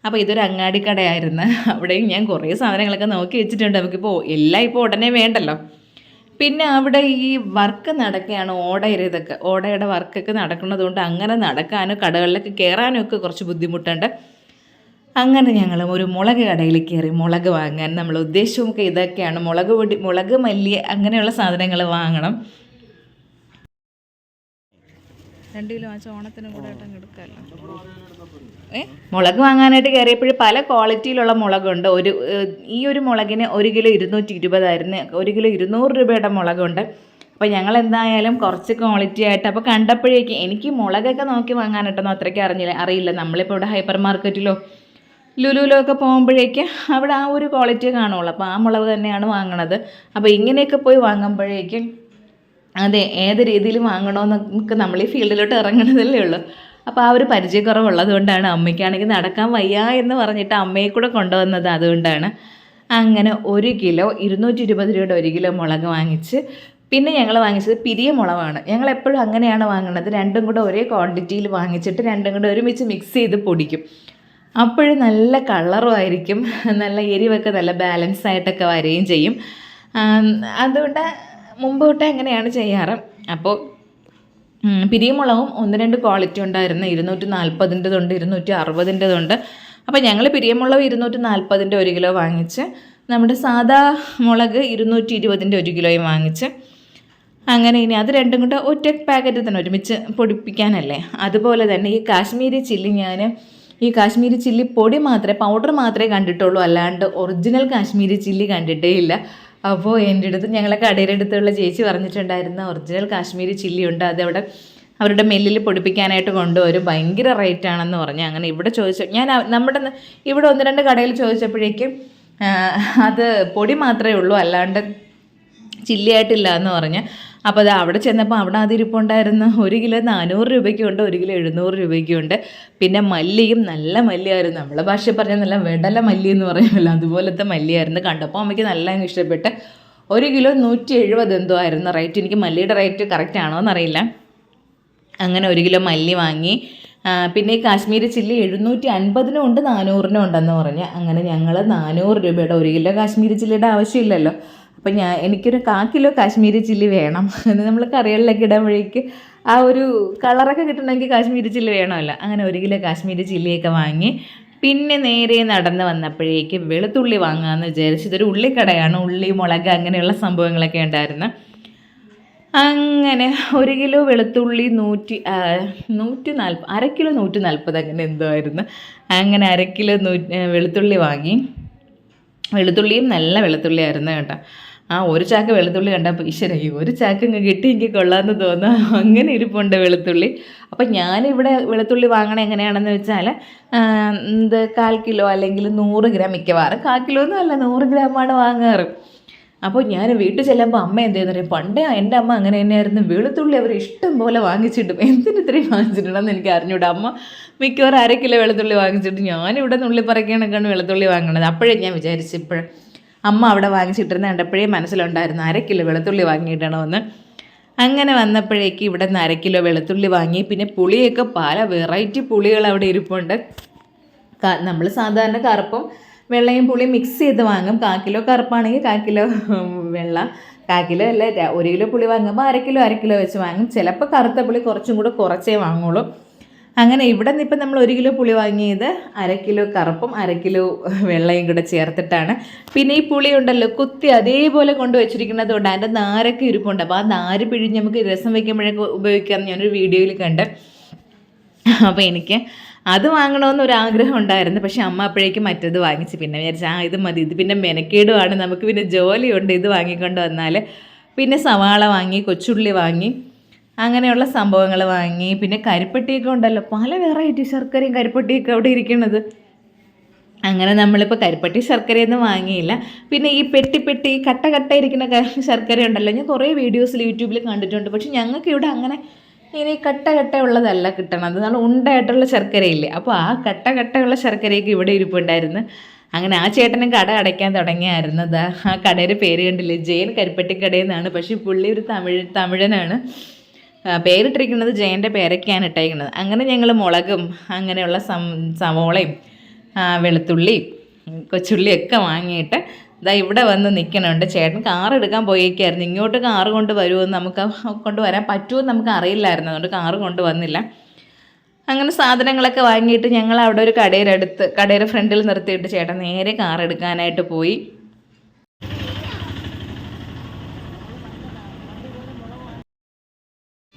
S1: അപ്പോൾ ഇതൊരു അങ്ങാടിക്കടയായിരുന്നു. അവിടെയും ഞാൻ കുറേ സാധനങ്ങളൊക്കെ നോക്കി വെച്ചിട്ടുണ്ട്. നമുക്കിപ്പോൾ എല്ലാം ഇപ്പോൾ ഉടനെ വേണ്ടല്ലോ. പിന്നെ അവിടെ ഈ വർക്ക് നടക്കുകയാണ്, ഓടയുടെ വർക്കൊക്കെ നടക്കുന്നതുകൊണ്ട് അങ്ങനെ നടക്കാനും കടകളിലൊക്കെ കയറാനും ഒക്കെ കുറച്ച് ബുദ്ധിമുട്ടുണ്ട്. അങ്ങനെ ഞങ്ങൾ ഒരു മുളക് കടയിൽ കയറി മുളക് വാങ്ങാൻ. നമ്മൾ ഉദ്ദേശമൊക്കെ ഇതൊക്കെയാണ്, മുളക് മല്ലി അങ്ങനെയുള്ള സാധനങ്ങൾ വാങ്ങണം. 2 കിലോ വാങ്ങിച്ച ഓണത്തിനും കൂടെ എടുക്കാമല്ലോ. മുളക് വാങ്ങാനായിട്ട് കയറിയപ്പോൾ പല ക്വാളിറ്റിയിലുള്ള മുളകുണ്ട്. ഈ ഒരു മുളകിന് 1 കിലോ 220 ആയിരുന്നു. 1 കിലോ 200 രൂപയുടെ മുളകുണ്ട്. അപ്പോൾ ഞങ്ങൾ എന്തായാലും കുറച്ച് ക്വാളിറ്റി ആയിട്ട്, അപ്പോൾ കണ്ടപ്പോഴേക്ക് എനിക്ക് മുളകൊക്കെ നോക്കി വാങ്ങാനായിട്ടൊന്നും അത്രയ്ക്ക് അറിയില്ല. നമ്മളിപ്പോൾ ഇവിടെ ഹൈപ്പർ മാർക്കറ്റിലോ ലുലുവിലോ ഒക്കെ പോകുമ്പോഴേക്ക് അവിടെ ആ ഒരു ക്വാളിറ്റി കാണുള്ളൂ. അപ്പോൾ ആ മുളക് തന്നെയാണ് വാങ്ങണത്. അപ്പോൾ ഇങ്ങനെയൊക്കെ പോയി വാങ്ങുമ്പോഴേക്കും അതെ ഏത് രീതിയിൽ വാങ്ങണമെന്നൊക്കെ നമ്മൾ ഈ ഫീൽഡിലോട്ട് ഇറങ്ങണതല്ലേ ഉള്ളൂ. അപ്പോൾ ആ ഒരു പരിചയക്കുറവുള്ളത് കൊണ്ടാണ്. അമ്മയ്ക്കാണെങ്കിൽ നടക്കാൻ വയ്യ എന്ന് പറഞ്ഞിട്ട് അമ്മയെ കൂടെ കൊണ്ടുവന്നത് അതുകൊണ്ടാണ്. അങ്ങനെ 1 കിലോ 220 രൂപയുടെ 1 കിലോ മുളക് വാങ്ങിച്ച്. പിന്നെ ഞങ്ങൾ വാങ്ങിച്ചത് പിരിയ മുളകാണ്. ഞങ്ങൾ എപ്പോഴും അങ്ങനെയാണ് വാങ്ങുന്നത്. രണ്ടും കൂടെ ഒരേ ക്വാണ്ടിറ്റിയിൽ വാങ്ങിച്ചിട്ട് രണ്ടും കൂടെ ഒരുമിച്ച് മിക്സ് ചെയ്ത് പൊടിക്കും. അപ്പോഴും നല്ല കളറും ആയിരിക്കും, നല്ല എരിവൊക്കെ നല്ല ബാലൻസ് ആയിട്ടൊക്കെ വരികയും ചെയ്യും. അതുകൊണ്ട് മുമ്പ് തൊട്ടേ അങ്ങനെയാണ് ചെയ്യാറ്. അപ്പോൾ പിരിയമുളകും 1-2 ക്വാളിറ്റി ഉണ്ടായിരുന്നു. 240-ൻ്റെതുണ്ട്, 260-ൻ്റെതുണ്ട്. അപ്പോൾ ഞങ്ങൾ പിരിയമുളക് 240-ൻ്റെ 1 കിലോ വാങ്ങിച്ച്, നമ്മുടെ സാദാ മുളക് 220-ൻ്റെ 1 കിലോയും വാങ്ങിച്ച്. അങ്ങനെ ഇനി അത് രണ്ടും കൂടെ ഒറ്റ പാക്കറ്റ് തന്നെ ഒരുമിച്ച് പൊടിപ്പിക്കാനല്ലേ. അതുപോലെ തന്നെ ഈ കാശ്മീരി ചില്ലി, ഈ കാശ്മീരി ചില്ലി പൊടി പൗഡർ മാത്രമേ കണ്ടിട്ടുള്ളൂ, അല്ലാണ്ട് ഒറിജിനൽ കാശ്മീരി ചില്ലി കണ്ടിട്ടേ ഇല്ല. അപ്പോൾ എൻ്റെ അടുത്ത് ഞങ്ങളെ കടയുടെ അടുത്തുള്ള ചേച്ചി പറഞ്ഞിട്ടുണ്ടായിരുന്നു ഒറിജിനൽ കാശ്മീരി ചില്ലി ഉണ്ട്, അതവിടെ അവരുടെ മില്ലിൽ പൊടിപ്പിക്കാനായിട്ട് കൊണ്ടുവരും, ഭയങ്കര റേറ്റ് ആണെന്ന് പറഞ്ഞു. അങ്ങനെ ഇവിടെ ഞാൻ ഇവിടെ 1-2 കടയിൽ ചോദിച്ചപ്പോഴേക്കും അത് പൊടി മാത്രമേ ഉള്ളൂ, അല്ലാണ്ട് ചില്ലി ആയിട്ടില്ല എന്ന് പറഞ്ഞ്. അപ്പോൾ അത് അവിടെ ചെന്നപ്പോൾ അവിടെ അതിരിപ്പുണ്ടായിരുന്നു. 1 കിലോ 400 രൂപയ്ക്കുണ്ട്, 1 കിലോ 700 രൂപയ്ക്കുണ്ട്. പിന്നെ മല്ലിയും നല്ല മല്ലിയായിരുന്നു, നമ്മളെ ഭാഷയിൽ പറഞ്ഞാൽ നല്ല വെടല മല്ലി എന്ന് പറയുമല്ലോ, അതുപോലത്തെ മല്ലിയായിരുന്നു. കണ്ടപ്പോൾ അമ്മയ്ക്ക് നല്ല ഇഷ്ടപ്പെട്ട്. 1 കിലോ 170 എന്തോ ആയിരുന്നു റേറ്റ്. എനിക്ക് മല്ലിയുടെ റേറ്റ് കറക്റ്റ് ആണോ എന്നറിയില്ല. അങ്ങനെ 1 കിലോ മല്ലി വാങ്ങി. പിന്നെ ഈ കാശ്മീരി ചില്ലി 750-നും ഉണ്ട്, 400-നും ഉണ്ടെന്ന് പറഞ്ഞ്. അങ്ങനെ ഞങ്ങൾ 400 രൂപയുടെ 1 കിലോ കാശ്മീരി ചില്ലിയുടെ ആവശ്യമില്ലല്ലോ. അപ്പം എനിക്കൊരു 1/4 കിലോ കാശ്മീരി ചില്ലി വേണം. അത് നമ്മൾ കറികളിലൊക്കെ ഇടുമ്പോഴേക്ക് ആ ഒരു കളറൊക്കെ കിട്ടണമെങ്കിൽ കാശ്മീരി ചില്ലി വേണമല്ലോ. അങ്ങനെ 1 കിലോ കാശ്മീരി ചില്ലിയൊക്കെ വാങ്ങി. പിന്നെ നേരെ നടന്ന് വന്നപ്പോഴേക്ക് വെളുത്തുള്ളി വാങ്ങാമെന്ന് വിചാരിച്ചു. ഇതൊരു ഉള്ളിക്കടയാണ്, ഉള്ളി മുളക് അങ്ങനെയുള്ള സംഭവങ്ങളൊക്കെ ഉണ്ടായിരുന്നു. അങ്ങനെ 1 കിലോ വെളുത്തുള്ളി 140, 1/2 കിലോ 140 അങ്ങനെ എന്തോ ആയിരുന്നു. അങ്ങനെ 1/2 കിലോ വെളുത്തുള്ളി വാങ്ങി. വെളുത്തുള്ളിയും നല്ല വെളുത്തുള്ളിയായിരുന്നു കേട്ടോ. ഒരു ചാക്ക് വെളുത്തുള്ളി കണ്ടപ്പോൾ ഈശ്വരയ്യോ, ഒരു ചാക്ക് ഇങ്ങ് കിട്ടി എനിക്ക് കൊള്ളാമെന്ന് തോന്നുക, അങ്ങനെ ഇരിപ്പുണ്ട് വെളുത്തുള്ളി. അപ്പം ഞാനിവിടെ വെളുത്തുള്ളി വാങ്ങണത് എങ്ങനെയാണെന്ന് വെച്ചാൽ 1/4 കിലോ അല്ലെങ്കിൽ 100 ഗ്രാം, മിക്കവാറും 1/4 കിലോ ഒന്നും അല്ല 100 ഗ്രാമാണ് വാങ്ങാറ്. അപ്പോൾ ഞാൻ വീട്ടിൽ ചെല്ലുമ്പോൾ അമ്മ എന്തെന്ന് പറയും, പണ്ടേ എൻ്റെ അമ്മ അങ്ങനെ തന്നെയായിരുന്നു, വെളുത്തുള്ളി അവർ ഇഷ്ടം പോലെ വാങ്ങിച്ചിട്ടും എന്തിന് ഇത്രയും വാങ്ങിച്ചിട്ടുണ്ടെന്ന് എനിക്ക് അറിഞ്ഞൂടാ. അമ്മ മിക്കവാറും 1/2 കിലോ വെളുത്തുള്ളി വാങ്ങിച്ചിട്ട് ഞാനിവിടെ നുള്ളി പറയ്ക്കാനൊക്കെയാണ് വെളുത്തുള്ളി വാങ്ങണത്. അപ്പോഴേ ഞാൻ വിചാരിച്ചു, ഇപ്പോഴും അമ്മ അവിടെ വാങ്ങിച്ചിട്ടിരുന്ന കണ്ടപ്പോഴേ മനസ്സിലുണ്ടായിരുന്നു 1/2 കിലോ വെളുത്തുള്ളി വാങ്ങിയിടണമെന്ന്. അങ്ങനെ വന്നപ്പോഴേക്ക് ഇവിടെ നിന്ന് 1/2 കിലോ വെളുത്തുള്ളി വാങ്ങി. പിന്നെ പുളിയൊക്കെ പല വെറൈറ്റി പുളികൾ അവിടെ ഇരിപ്പുണ്ട്. നമ്മൾ സാധാരണ കറുപ്പും വെള്ളയും പുളിയും മിക്സ് ചെയ്ത് വാങ്ങും. 1/4 കിലോ കറുപ്പാണെങ്കിൽ 1/4 കിലോ വെള്ള, 1/4 കിലോ അല്ല 1 കിലോ പുളി വാങ്ങുമ്പോൾ 1/2 കിലോ വെച്ച് വാങ്ങും. ചിലപ്പോൾ കറുത്ത പുളി കുറച്ചും കൂടെ കുറച്ചേ വാങ്ങുള്ളൂ. അങ്ങനെ ഇവിടെ നിന്ന് ഇപ്പം നമ്മൾ 1 കിലോ പുളി വാങ്ങിയത് 1/2 കിലോ കറുപ്പും 1/2 കിലോ വെള്ളയും കൂടെ ചേർത്തിട്ടാണ്. പിന്നെ ഈ പുളി ഉണ്ടല്ലോ കുത്തി അതേപോലെ കൊണ്ടുവച്ചിരിക്കുന്നത് കൊണ്ട് അതിൻ്റെ നാരൊക്കെ ഇരിപ്പുണ്ട്. അപ്പോൾ ആ നാര് പിഴിഞ്ഞ് നമുക്ക് രസം വയ്ക്കുമ്പോഴൊക്കെ ഉപയോഗിക്കാമെന്ന് ഞാനൊരു വീഡിയോയിൽ കണ്ട്. അപ്പോൾ എനിക്ക് അത് വാങ്ങണമെന്നൊരാഗ്രഹം ഉണ്ടായിരുന്നു. പക്ഷേ അമ്മ അപ്പോഴേക്കും മറ്റത് വാങ്ങിച്ച്. പിന്നെ വിചാരിച്ചാൽ ഇത് മതി, ഇത് പിന്നെ മെനക്കേടുമാണ്, നമുക്ക് പിന്നെ ജോലിയുണ്ട് ഇത് വാങ്ങിക്കൊണ്ട് വന്നാൽ. പിന്നെ സവാള വാങ്ങി, കൊച്ചുള്ളി വാങ്ങി, അങ്ങനെയുള്ള സംഭവങ്ങൾ വാങ്ങി. പിന്നെ കരിപ്പട്ടിയൊക്കെ ഉണ്ടല്ലോ, പല വെറൈറ്റി ശർക്കരയും കരിപ്പട്ടിയൊക്കെ അവിടെ ഇരിക്കുന്നത്. അങ്ങനെ നമ്മളിപ്പോൾ കരിപ്പട്ടി ശർക്കരയൊന്നും വാങ്ങിയില്ല. പിന്നെ ഈ പെട്ടി കട്ട കട്ട ഇരിക്കുന്ന ശർക്കര ഉണ്ടല്ലോ, ഞാൻ കുറേ വീഡിയോസിൽ യൂട്യൂബിൽ കണ്ടിട്ടുണ്ട്. പക്ഷെ ഞങ്ങൾക്ക് ഇവിടെ അങ്ങനെ ഇനി കട്ട ഉള്ളതല്ല കിട്ടണത്, നല്ല ഉണ്ടായിട്ടുള്ള ശർക്കരയില്ലേ. അപ്പോൾ ആ കട്ടയുള്ള ശർക്കരയൊക്കെ ഇവിടെ ഇരിപ്പുണ്ടായിരുന്നു. അങ്ങനെ ആ ചേട്ടനും കട അടയ്ക്കാൻ തുടങ്ങിയായിരുന്നു. ആ കടയുടെ പേര് കണ്ടില്ലേ, ജയൻ കരിപ്പട്ടിക്കടയിൽ നിന്നാണ്. പക്ഷേ പുള്ളി ഒരു തമിഴനാണ്. പേരിട്ടിരിക്കുന്നത് ജയൻ്റെ പേരൊക്കെയാണ് ഇട്ടേക്കുന്നത്. അങ്ങനെ ഞങ്ങൾ മുളകും അങ്ങനെയുള്ള സവോളയും വെളുത്തുള്ളിയും കൊച്ചുള്ളിയൊക്കെ വാങ്ങിയിട്ട് ഇവിടെ വന്ന് നിൽക്കണുണ്ട്. ചേട്ടൻ കാർ എടുക്കാൻ പോയേക്കായിരുന്നു. ഇങ്ങോട്ട് കാറ് കൊണ്ട് വരുമെന്ന് നമുക്ക് കൊണ്ടുവരാൻ പറ്റുമെന്ന് നമുക്ക് അറിയില്ലായിരുന്നു. അതുകൊണ്ട് കാറ് കൊണ്ടുവന്നില്ല. അങ്ങനെ സാധനങ്ങളൊക്കെ വാങ്ങിയിട്ട് ഞങ്ങൾ അവിടെ ഒരു കടയുടെ ഫ്രണ്ടിൽ നിർത്തിയിട്ട് ചേട്ടൻ നേരെ കാർ എടുക്കാനായിട്ട് പോയി.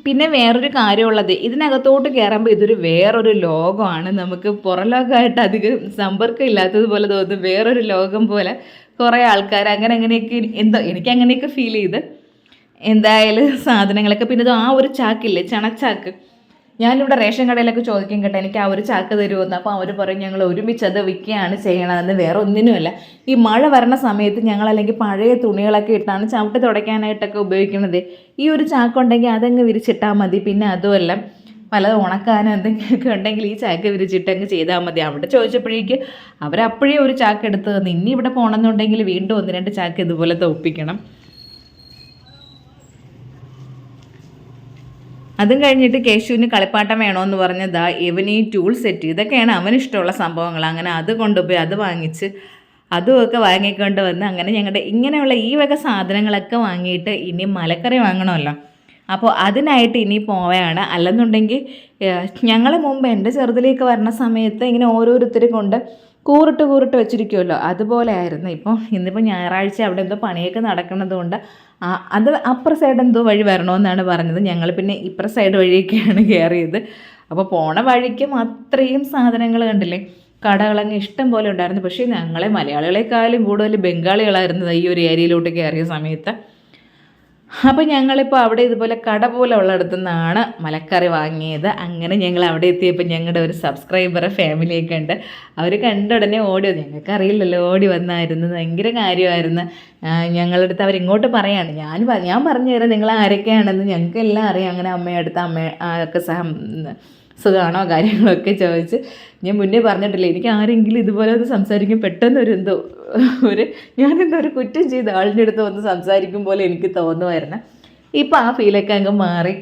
S1: പിന്നെ വേറൊരു കാര്യമുള്ളത്, ഇതിനകത്തോട്ട് കയറുമ്പോൾ ഇതൊരു വേറൊരു ലോകമാണ്. നമുക്ക് പുറം ലോകമായിട്ട് അധികം സമ്പർക്കം ഇല്ലാത്തതുപോലെ തോന്നും. വേറൊരു ലോകം പോലെ കുറേ ആൾക്കാർ അങ്ങനെയൊക്കെ എന്തോ എനിക്ക് അങ്ങനെയൊക്കെ ഫീൽ ചെയ്ത്. എന്തായാലും സാധനങ്ങളൊക്കെ പിന്നെ ആ ഒരു ചാക്കില്ലേ, ചണച്ചാക്ക്, ഞാനിവിടെ റേഷൻ കടയിലൊക്കെ ചോദിക്കും കേട്ടോ, എനിക്ക് ആ ഒരു ചാക്ക് തരുമെന്ന്. അപ്പോൾ അവർ പറയും ഞങ്ങൾ ഒരുമിച്ച് അത് വിൽക്കുകയാണ് ചെയ്യണതെന്ന്. വേറെ ഒന്നിനുമല്ല, ഈ മഴ വരണ സമയത്ത് ഞങ്ങൾ അല്ലെങ്കിൽ പഴയ തുണികളൊക്കെ ഇട്ടാണ് ചവിട്ടി തുടയ്ക്കാനായിട്ടൊക്കെ ഉപയോഗിക്കുന്നത്. ഈ ഒരു ചാക്കുണ്ടെങ്കിൽ അതങ്ങ് വിരിച്ചിട്ടാൽ മതി. പിന്നെ അതുമല്ല പലതും ഉണക്കാനോ എന്തെങ്കിലുമൊക്കെ ഉണ്ടെങ്കിൽ ഈ ചാക്ക് വിരിച്ചിട്ടങ്ങ് ചെയ്താൽ മതി. അവിടെ ചോദിച്ചപ്പോഴേക്ക് അവരപ്പോഴേ ഒരു ചാക്ക് എടുത്ത് തന്നു. ഇനി ഇവിടെ പോകണമെന്നുണ്ടെങ്കിൽ വീണ്ടും 1-2 ചാക്ക് ഇതുപോലെ ഒപ്പിക്കണം. അതും കഴിഞ്ഞിട്ട് കേശുവിന് കളിപ്പാട്ടം വേണമെന്ന് പറഞ്ഞതാ ഇവന് ഈ ടൂൾ സെറ്റ്, ഇതൊക്കെയാണ് അവനിഷ്ടമുള്ള സംഭവങ്ങൾ. അങ്ങനെ അത് കൊണ്ടുപോയി അത് വാങ്ങിച്ച് അതുമൊക്കെ വാങ്ങിക്കൊണ്ട് വന്ന് അങ്ങനെ ഞങ്ങളുടെ ഇങ്ങനെയുള്ള ഈ വക സാധനങ്ങളൊക്കെ വാങ്ങിയിട്ട് ഇനി മലക്കറി വാങ്ങണമല്ലോ. അപ്പോൾ അതിനായിട്ട് ഇനി പോവുകയാണ്. അല്ലെന്നുണ്ടെങ്കിൽ ഞങ്ങൾ മുമ്പ് എൻ്റെ ചെറുതിലേക്ക് വരുന്ന സമയത്ത് ഇങ്ങനെ ഓരോരുത്തർ കൊണ്ട് കൂറിട്ട് വെച്ചിരിക്കുമല്ലോ, അതുപോലെ ആയിരുന്നു. ഇന്നിപ്പോൾ ഞായറാഴ്ച അവിടെ എന്തോ പണിയൊക്കെ നടക്കുന്നത് കൊണ്ട് അത് അപ്പുറ സൈഡ് എന്തോ വഴി വരണമെന്നാണ് പറഞ്ഞത്. ഞങ്ങൾ പിന്നെ ഇപ്പുറ സൈഡ് വഴിയൊക്കെയാണ് കയറിയത്. അപ്പോൾ പോണ വഴിക്കും അത്രയും സാധനങ്ങൾ കണ്ടില്ലേ, കടകളങ്ങ് ഇഷ്ടം പോലെ ഉണ്ടായിരുന്നു. പക്ഷേ ഞങ്ങളെ മലയാളികളെക്കാളും കൂടുതൽ ബംഗാളികളായിരുന്നത് ഈ ഒരു ഏരിയയിലോട്ട് കയറിയ സമയത്ത്. അപ്പോൾ ഞങ്ങളിപ്പോൾ അവിടെ ഇതുപോലെ കട പോലെ ഉള്ളിടത്തു നിന്നാണ് മലക്കറി വാങ്ങിയത്. അങ്ങനെ ഞങ്ങൾ അവിടെ എത്തിയപ്പോൾ ഞങ്ങളുടെ ഒരു സബ്സ്ക്രൈബറെ ഫാമിലിയൊക്കെ ഉണ്ട്. അവർ കണ്ട ഉടനെ ഓടി, ഞങ്ങൾക്കറിയില്ലല്ലോ, ഓടി വന്നായിരുന്നു. ഭയങ്കര കാര്യമായിരുന്നു. ഞങ്ങളുടെ അടുത്ത് അവരിങ്ങോട്ട് പറയാണ്, ഞാൻ പറഞ്ഞു തരാം നിങ്ങൾ ആരൊക്കെയാണെന്ന്. ഞങ്ങൾക്കെല്ലാം അറിയാം. അങ്ങനെ അമ്മയടുത്ത് ഒക്കെ സുഖമാണോ കാര്യങ്ങളൊക്കെ ചോദിച്ച്. ഞാൻ മുന്നേ പറഞ്ഞിട്ടില്ല, എനിക്ക് ആരെങ്കിലും ഇതുപോലെ ഒന്ന് സംസാരിക്കും പെട്ടെന്ന് ഞാനെന്തോ ഒരു കുറ്റം ചെയ്ത ആളിൻ്റെ അടുത്ത് വന്ന് സംസാരിക്കും പോലെ എനിക്ക് തോന്നുമായിരുന്നു. ഇപ്പം ആ ഫീലൊക്കെ അങ്ങ് മാറി.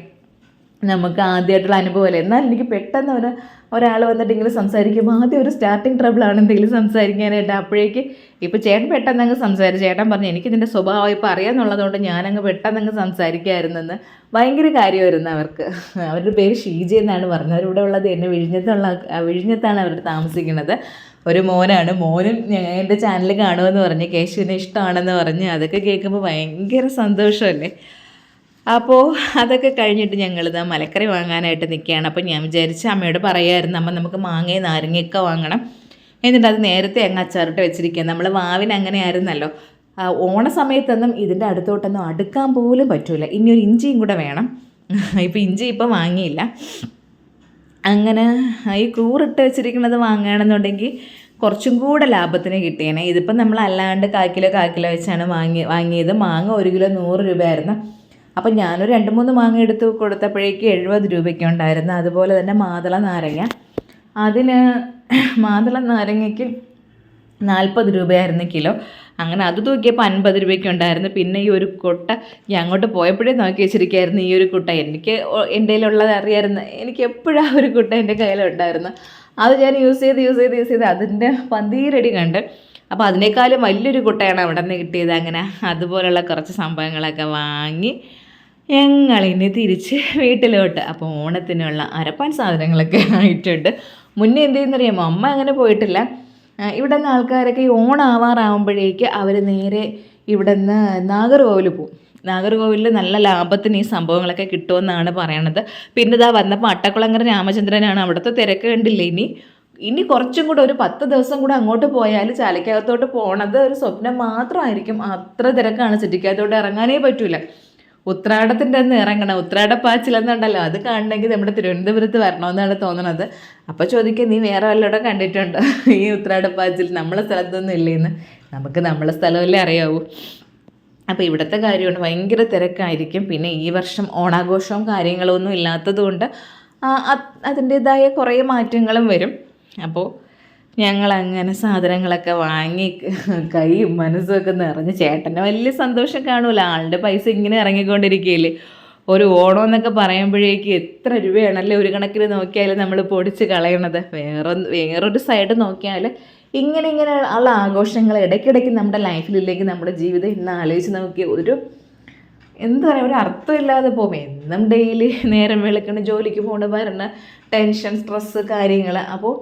S1: നമുക്ക് ആദ്യമായിട്ടുള്ള അനുഭവമല്ലേ. എന്നാൽ എനിക്ക് പെട്ടെന്ന് ഒരാൾ വന്നിട്ട് ഇങ്ങനെ സംസാരിക്കുമ്പോൾ ആദ്യം ഒരു സ്റ്റാർട്ടിങ് ട്രബിളാണ് എന്തെങ്കിലും സംസാരിക്കാനായിട്ട്. അപ്പോഴേക്ക് ഇപ്പോൾ ചേട്ടൻ പെട്ടെന്ന് അങ്ങ് സംസാരിച്ചു. ചേട്ടൻ പറഞ്ഞു എനിക്കിതിൻ്റെ സ്വഭാവം ഇപ്പോൾ അറിയാമെന്നുള്ളതുകൊണ്ട് ഞാനങ്ങ് പെട്ടെന്നങ്ങ് സംസാരിക്കുമായിരുന്നെന്ന്. ഭയങ്കര കാര്യമായിരുന്നു അവർക്ക്. അവരുടെ പേര് ഷീജ എന്നാണ് പറഞ്ഞത്. അവരിവിടെ ഉള്ളത് എന്നെ വിഴിഞ്ഞത്താണ് അവർ താമസിക്കുന്നത്. ഒരു മോനും എൻ്റെ ചാനൽ കാണുമെന്ന് പറഞ്ഞ് കേശുവിനെ ഇഷ്ടമാണെന്ന് പറഞ്ഞ്. അതൊക്കെ കേൾക്കുമ്പോൾ ഭയങ്കര സന്തോഷമല്ലേ. അപ്പോൾ അതൊക്കെ കഴിഞ്ഞിട്ട് ഞങ്ങളിത് മലക്കറി വാങ്ങാനായിട്ട് നിൽക്കുകയാണ്. അപ്പോൾ ഞാൻ വിചാരിച്ച അമ്മയോട് പറയാമായിരുന്നു, അമ്മ നമുക്ക് മാങ്ങയും നാരങ്ങയൊക്കെ വാങ്ങണം. എന്നിട്ട് അത് നേരത്തെ അങ്ങ് അച്ചാറിട്ട് വെച്ചിരിക്കുക. നമ്മൾ വാവിന് അങ്ങനെ ആയിരുന്നല്ലോ. ഓണ സമയത്തൊന്നും ഇതിൻ്റെ അടുത്തോട്ടൊന്നും അടുക്കാൻ പോലും പറ്റില്ല. ഇനി ഒരു ഇഞ്ചിയും കൂടെ വേണം. ഇഞ്ചി ഇപ്പം വാങ്ങിയില്ല. അങ്ങനെ ഈ കൂറിട്ട് വെച്ചിരിക്കുന്നത് വാങ്ങുകയാണെന്നുണ്ടെങ്കിൽ കുറച്ചും കൂടെ ലാഭത്തിന് കിട്ടിയേനെ. ഇതിപ്പം നമ്മൾ അല്ലാണ്ട് കാൽ കിലോ വെച്ചാണ് വാങ്ങിയത്. മാങ്ങ 1 കിലോ 100 രൂപയായിരുന്നു. അപ്പം ഞാനൊരു 2-3 മാങ്ങ എടുത്ത് കൊടുത്തപ്പോഴേക്ക് 70 രൂപയ്ക്ക് ഉണ്ടായിരുന്നു. അതുപോലെ തന്നെ മാതള നാരങ്ങയ്ക്ക് 40 രൂപയായിരുന്നു കിലോ. അങ്ങനെ അത് തൂക്കിയപ്പോൾ 50 രൂപയ്ക്ക് ഉണ്ടായിരുന്നു. പിന്നെ ഈ ഒരു കുട്ട ഞാൻ അങ്ങോട്ട് പോയപ്പോഴേ നോക്കി വെച്ചിരിക്കുകയായിരുന്നു. ഈ ഒരു കുട്ട എൻ്റെ കയ്യിലുള്ളത് അറിയാമായിരുന്നു. എനിക്ക് എപ്പോഴും ആ ഒരു കുട്ട എൻ്റെ കയ്യിലുണ്ടായിരുന്നു. അത് ഞാൻ യൂസ് ചെയ്ത് അതിൻ്റെ പന്തീരടി കണ്ട്. അപ്പോൾ അതിനേക്കാളും വലിയൊരു കുട്ടയാണ് അവിടെ നിന്ന് കിട്ടിയത്. അങ്ങനെ അതുപോലുള്ള കുറച്ച് സംഭവങ്ങളൊക്കെ വാങ്ങി ഞങ്ങളിനി തിരിച്ച് വീട്ടിലോട്ട്. അപ്പോൾ ഓണത്തിനുള്ള അരപ്പാൻ സാധനങ്ങളൊക്കെ ആയിട്ടുണ്ട്. മുന്നേ എന്ത് ചെയ്യുന്നറിയാമോ, അമ്മ അങ്ങനെ പോയിട്ടില്ല. ഇവിടെ നിന്ന് ആൾക്കാരൊക്കെ ഈ ഓണാവാറാകുമ്പോഴേക്ക് അവർ നേരെ ഇവിടെ നിന്ന് നാഗർകോവിൽ പോകും. നാഗർകോവിലിൽ നല്ല ലാഭത്തിന് ഈ സംഭവങ്ങളൊക്കെ കിട്ടുമെന്നാണ് പറയണത്. പിന്നെ ഇതാ വന്നപ്പോൾ അട്ടക്കുളങ്ങര രാമചന്ദ്രനാണ്. അവിടുത്തെ തിരക്ക് കണ്ടില്ലേ. ഇനി കുറച്ചും കൂടെ ഒരു 10 ദിവസം കൂടെ അങ്ങോട്ട് പോയാൽ ചാലക്കകത്തോട്ട് പോണത് ഒരു സ്വപ്നം മാത്രമായിരിക്കും. അത്ര തിരക്കാണ്. സിറ്റിക്കകത്തോട്ട് ഇറങ്ങാനേ പറ്റില്ല. ഉത്രാടത്തിൻ്റെ അന്ന് ഇറങ്ങണം. ഉത്രാടപ്പാച്ചിലെന്നുണ്ടല്ലോ, അത് കാണണമെങ്കിൽ നമ്മുടെ തിരുവനന്തപുരത്ത് വരണമെന്നാണ് തോന്നുന്നത്. അപ്പോൾ ചോദിക്കുക, നീ വേറെ വല്ലവിടെ കണ്ടിട്ടുണ്ടോ ഈ ഉത്രാടപ്പാച്ചിൽ? നമ്മളെ സ്ഥലത്തൊന്നും ഇല്ലേന്ന്. നമുക്ക് നമ്മളെ സ്ഥലമല്ലേ അറിയാവൂ. അപ്പോൾ ഇവിടുത്തെ കാര്യമാണ്, ഭയങ്കര തിരക്കായിരിക്കും. പിന്നെ ഈ വർഷം ഓണാഘോഷവും കാര്യങ്ങളൊന്നും ഇല്ലാത്തതുകൊണ്ട് അതിൻ്റേതായ കുറേ മാറ്റങ്ങളും വരും. അപ്പോൾ ഞങ്ങളങ്ങനെ സാധനങ്ങളൊക്കെ വാങ്ങി കൈയും മനസ്സുമൊക്കെ നിറഞ്ഞ്, ചേട്ടന് വലിയ സന്തോഷം കാണൂല, ആളുടെ പൈസ ഇങ്ങനെ ഇറങ്ങിക്കൊണ്ടിരിക്കുകയില്ലേ. ഒരു ഓണം എന്നൊക്കെ പറയുമ്പോഴേക്ക് എത്ര രൂപയാണല്ലേ ഒരു കണക്കിന് നോക്കിയാൽ നമ്മൾ പൊടിച്ച് കളയണത്. വേറൊരു സൈഡ് നോക്കിയാൽ ഇങ്ങനെ ഉള്ള ആഘോഷങ്ങൾ ഇടയ്ക്കിടയ്ക്ക് നമ്മുടെ ലൈഫിലില്ലെങ്കിൽ നമ്മുടെ ജീവിതം ഇന്ന് ആലോചിച്ച് നോക്കി എന്താ പറയുക, ഒരു അർത്ഥമില്ലാതെ പോകും. എന്നും ഡെയിലി നേരം വെളുക്കണം, ജോലിക്ക് പോകണ വരണ ടെൻഷൻ, സ്ട്രെസ്സ്, കാര്യങ്ങൾ. അപ്പോൾ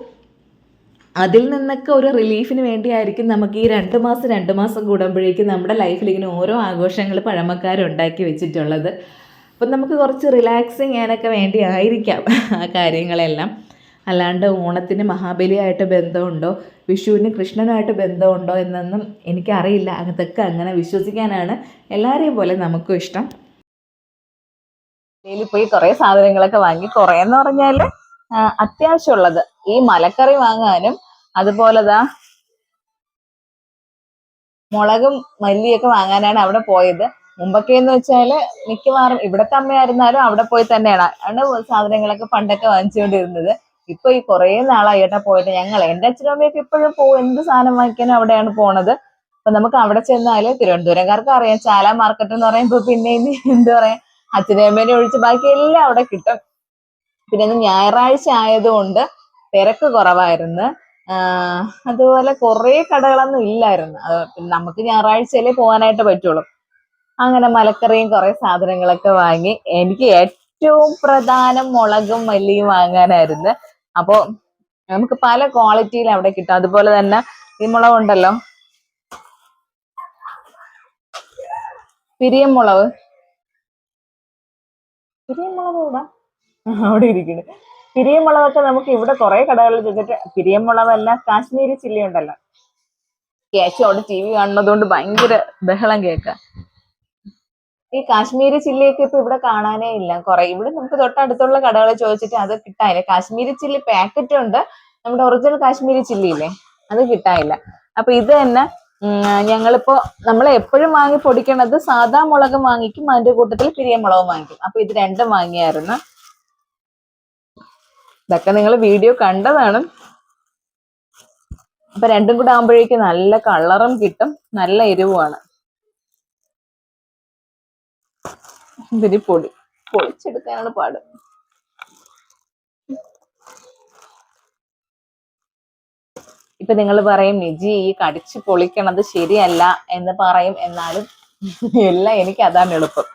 S1: അതിൽ നിന്നൊക്കെ ഒരു റിലീഫിന് വേണ്ടിയായിരിക്കും നമുക്ക് ഈ 2 മാസം കൂടുമ്പോഴേക്കും നമ്മുടെ ലൈഫിൽ ഇങ്ങനെ ഓരോ ആഘോഷങ്ങൾ പഴമക്കാരുണ്ടാക്കി വെച്ചിട്ടുള്ളത്. അപ്പം നമുക്ക് കുറച്ച് റിലാക്സിങ് ചെയ്യാനൊക്കെ വേണ്ടി ആയിരിക്കാം ആ കാര്യങ്ങളെല്ലാം. അല്ലാണ്ട് ഓണത്തിന് മഹാബലിയായിട്ട് ബന്ധമുണ്ടോ, വിഷുവിന് കൃഷ്ണനായിട്ട് ബന്ധമുണ്ടോ എന്നൊന്നും എനിക്കറിയില്ല. അതൊക്കെ അങ്ങനെ വിശ്വസിക്കാനാണ് എല്ലാവരെയും പോലെ നമുക്കും ഇഷ്ടം. ഡെയിലി പോയി കുറേ സാധനങ്ങളൊക്കെ വാങ്ങി, കുറേന്ന് പറഞ്ഞാൽ അത്യാവശ്യമുള്ളത് ഈ മലക്കറി വാങ്ങാനും അതുപോലെ മുളകും മല്ലിയൊക്കെ വാങ്ങാനാണ് അവിടെ പോയത്. മുമ്പൊക്കെ എന്ന് വെച്ചാൽ മിക്കവാറും ഇവിടത്തെ അമ്മയായിരുന്നാലും അവിടെ പോയി തന്നെയാണ് സാധനങ്ങളൊക്കെ പണ്ടൊക്കെ വാങ്ങിച്ചുകൊണ്ടിരുന്നത്. ഇപ്പൊ ഈ കുറേ നാളായി ഏട്ടാ പോയിട്ട്. എൻ്റെ അച്ഛനും അമ്മയൊക്കെ ഇപ്പോഴും പോകും, എന്ത് സാധനം വാങ്ങിക്കാനും അവിടെയാണ് പോണത്. അപ്പൊ നമുക്ക് അവിടെ ചെന്നാല് തിരുവനന്തപുരംകാർക്ക് അറിയാം, ചാല മാർക്കറ്റ് എന്ന് പറയുമ്പോ പിന്നെ എന്താ പറയാ, അച്ഛനും അമ്മേനെ ഒഴിച്ച് ബാക്കി എല്ലാം അവിടെ കിട്ടും. പിന്നെ ഇന്ന് ഞായറാഴ്ച ആയതുകൊണ്ട് തിരക്ക് കുറവായിരുന്നു. അതുപോലെ കുറേ കടകളൊന്നും ഇല്ലായിരുന്നു. നമുക്ക് ഞായറാഴ്ചയിലേ പോകാനായിട്ട് പറ്റുള്ളൂ. അങ്ങനെ മലക്കറിയും കുറേ സാധനങ്ങളൊക്കെ വാങ്ങി. എനിക്ക് ഏറ്റവും പ്രധാനം മുളകും മല്ലിയും വാങ്ങാനായിരുന്നു. അപ്പോൾ നമുക്ക് പല ക്വാളിറ്റിയിൽ അവിടെ കിട്ടും. അതുപോലെ തന്നെ ഈ മുളകുണ്ടല്ലോ, പിരിയമുളക് കൂടാ അവിടെ ഇരിക്കുന്നു. പിരിയമുളകൊക്കെ നമുക്ക് ഇവിടെ കുറെ കടകളിൽ ചോദിച്ചിട്ട്, പിരിയമുളകല്ല കാശ്മീരി ചില്ലി ഉണ്ടല്ലോ, കേശു അവിടെ TV കാണുന്നതുകൊണ്ട് ഭയങ്കര ബഹളം കേൾക്കാം. ഈ കാശ്മീരി ചില്ലിയൊക്കെ ഇപ്പൊ ഇവിടെ കാണാനേ ഇല്ല. ഇവിടെ നമുക്ക് തൊട്ടടുത്തുള്ള കടകളിൽ ചോദിച്ചിട്ട് അത് കിട്ടാനില്ല. കാശ്മീരി ചില്ലി പാക്കറ്റ് ഉണ്ട്, നമ്മുടെ ഒറിജിനൽ കാശ്മീരി ചില്ലി ഇല്ലേ, അത് കിട്ടാനില്ല. അപ്പൊ ഇത് തന്നെ ഞങ്ങളിപ്പോ എപ്പോഴും വാങ്ങി പൊടിക്കണത് സാധാ മുളകും വാങ്ങിക്കും, അതിന്റെ കൂട്ടത്തിൽ പിരിയമുളകും വാങ്ങിക്കും. അപ്പൊ ഇത് രണ്ടും വാങ്ങിയായിരുന്നു. ഇതൊക്കെ നിങ്ങൾ വീഡിയോ കണ്ടതാണ്. അപ്പൊ രണ്ടും കൂടെ ആകുമ്പോഴേക്കും നല്ല കളറും കിട്ടും, നല്ല എരിവുമാണ്. ഇതിരി പൊളിച്ചെടുക്കാനാണ് പാട്. ഇപ്പൊ നിങ്ങൾ പറയും, നിജി ഈ കടിച്ച് പൊളിക്കണത് ശരിയല്ല എന്ന് പറയും. എന്നാലും എല്ലാം എനിക്ക് അതാണ് എളുപ്പം.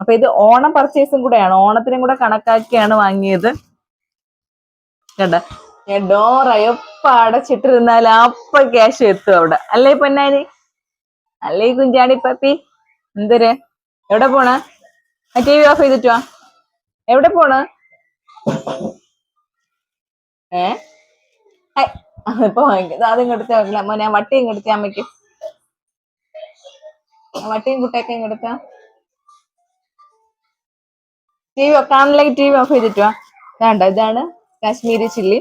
S1: അപ്പൊ ഇത് ഓണം പർച്ചേസും കൂടെയാണ്, ഓണത്തിനും കൂടെ കണക്കാക്കിയാണ് വാങ്ങിയത്. കണ്ട, ഞാൻ ഡോറയൊപ്പ അടച്ചിട്ടിരുന്നാൽ അപ്പ ക്യാഷ് എത്തും അവിടെ. അല്ലേ പൊന്നാനി, അല്ലേ കുഞ്ചാണി പപ്പി? എന്തൊരു എവിടെ പോണ? TV ഓഫ് ചെയ്തിട്ട് വാ. എവിടെ പോണ? ഇപ്പൊ വാങ്ങിക്കുന്നത് അത് ഇങ്ങെടുത്ത വെക്കില്ല. ഞാൻ വട്ടി ഇങ്ങെടുത്ത അമ്മയ്ക്ക്, വട്ടിയും കുട്ടയൊക്കെ ഇങ്ങെടുത്ത. TV കാണില്ലെങ്കിൽ TV ഓഫ് ചെയ്തിട്ട് വാ. വേണ്ട, ഇതാണ് കാശ്മീരി ചില്ലി.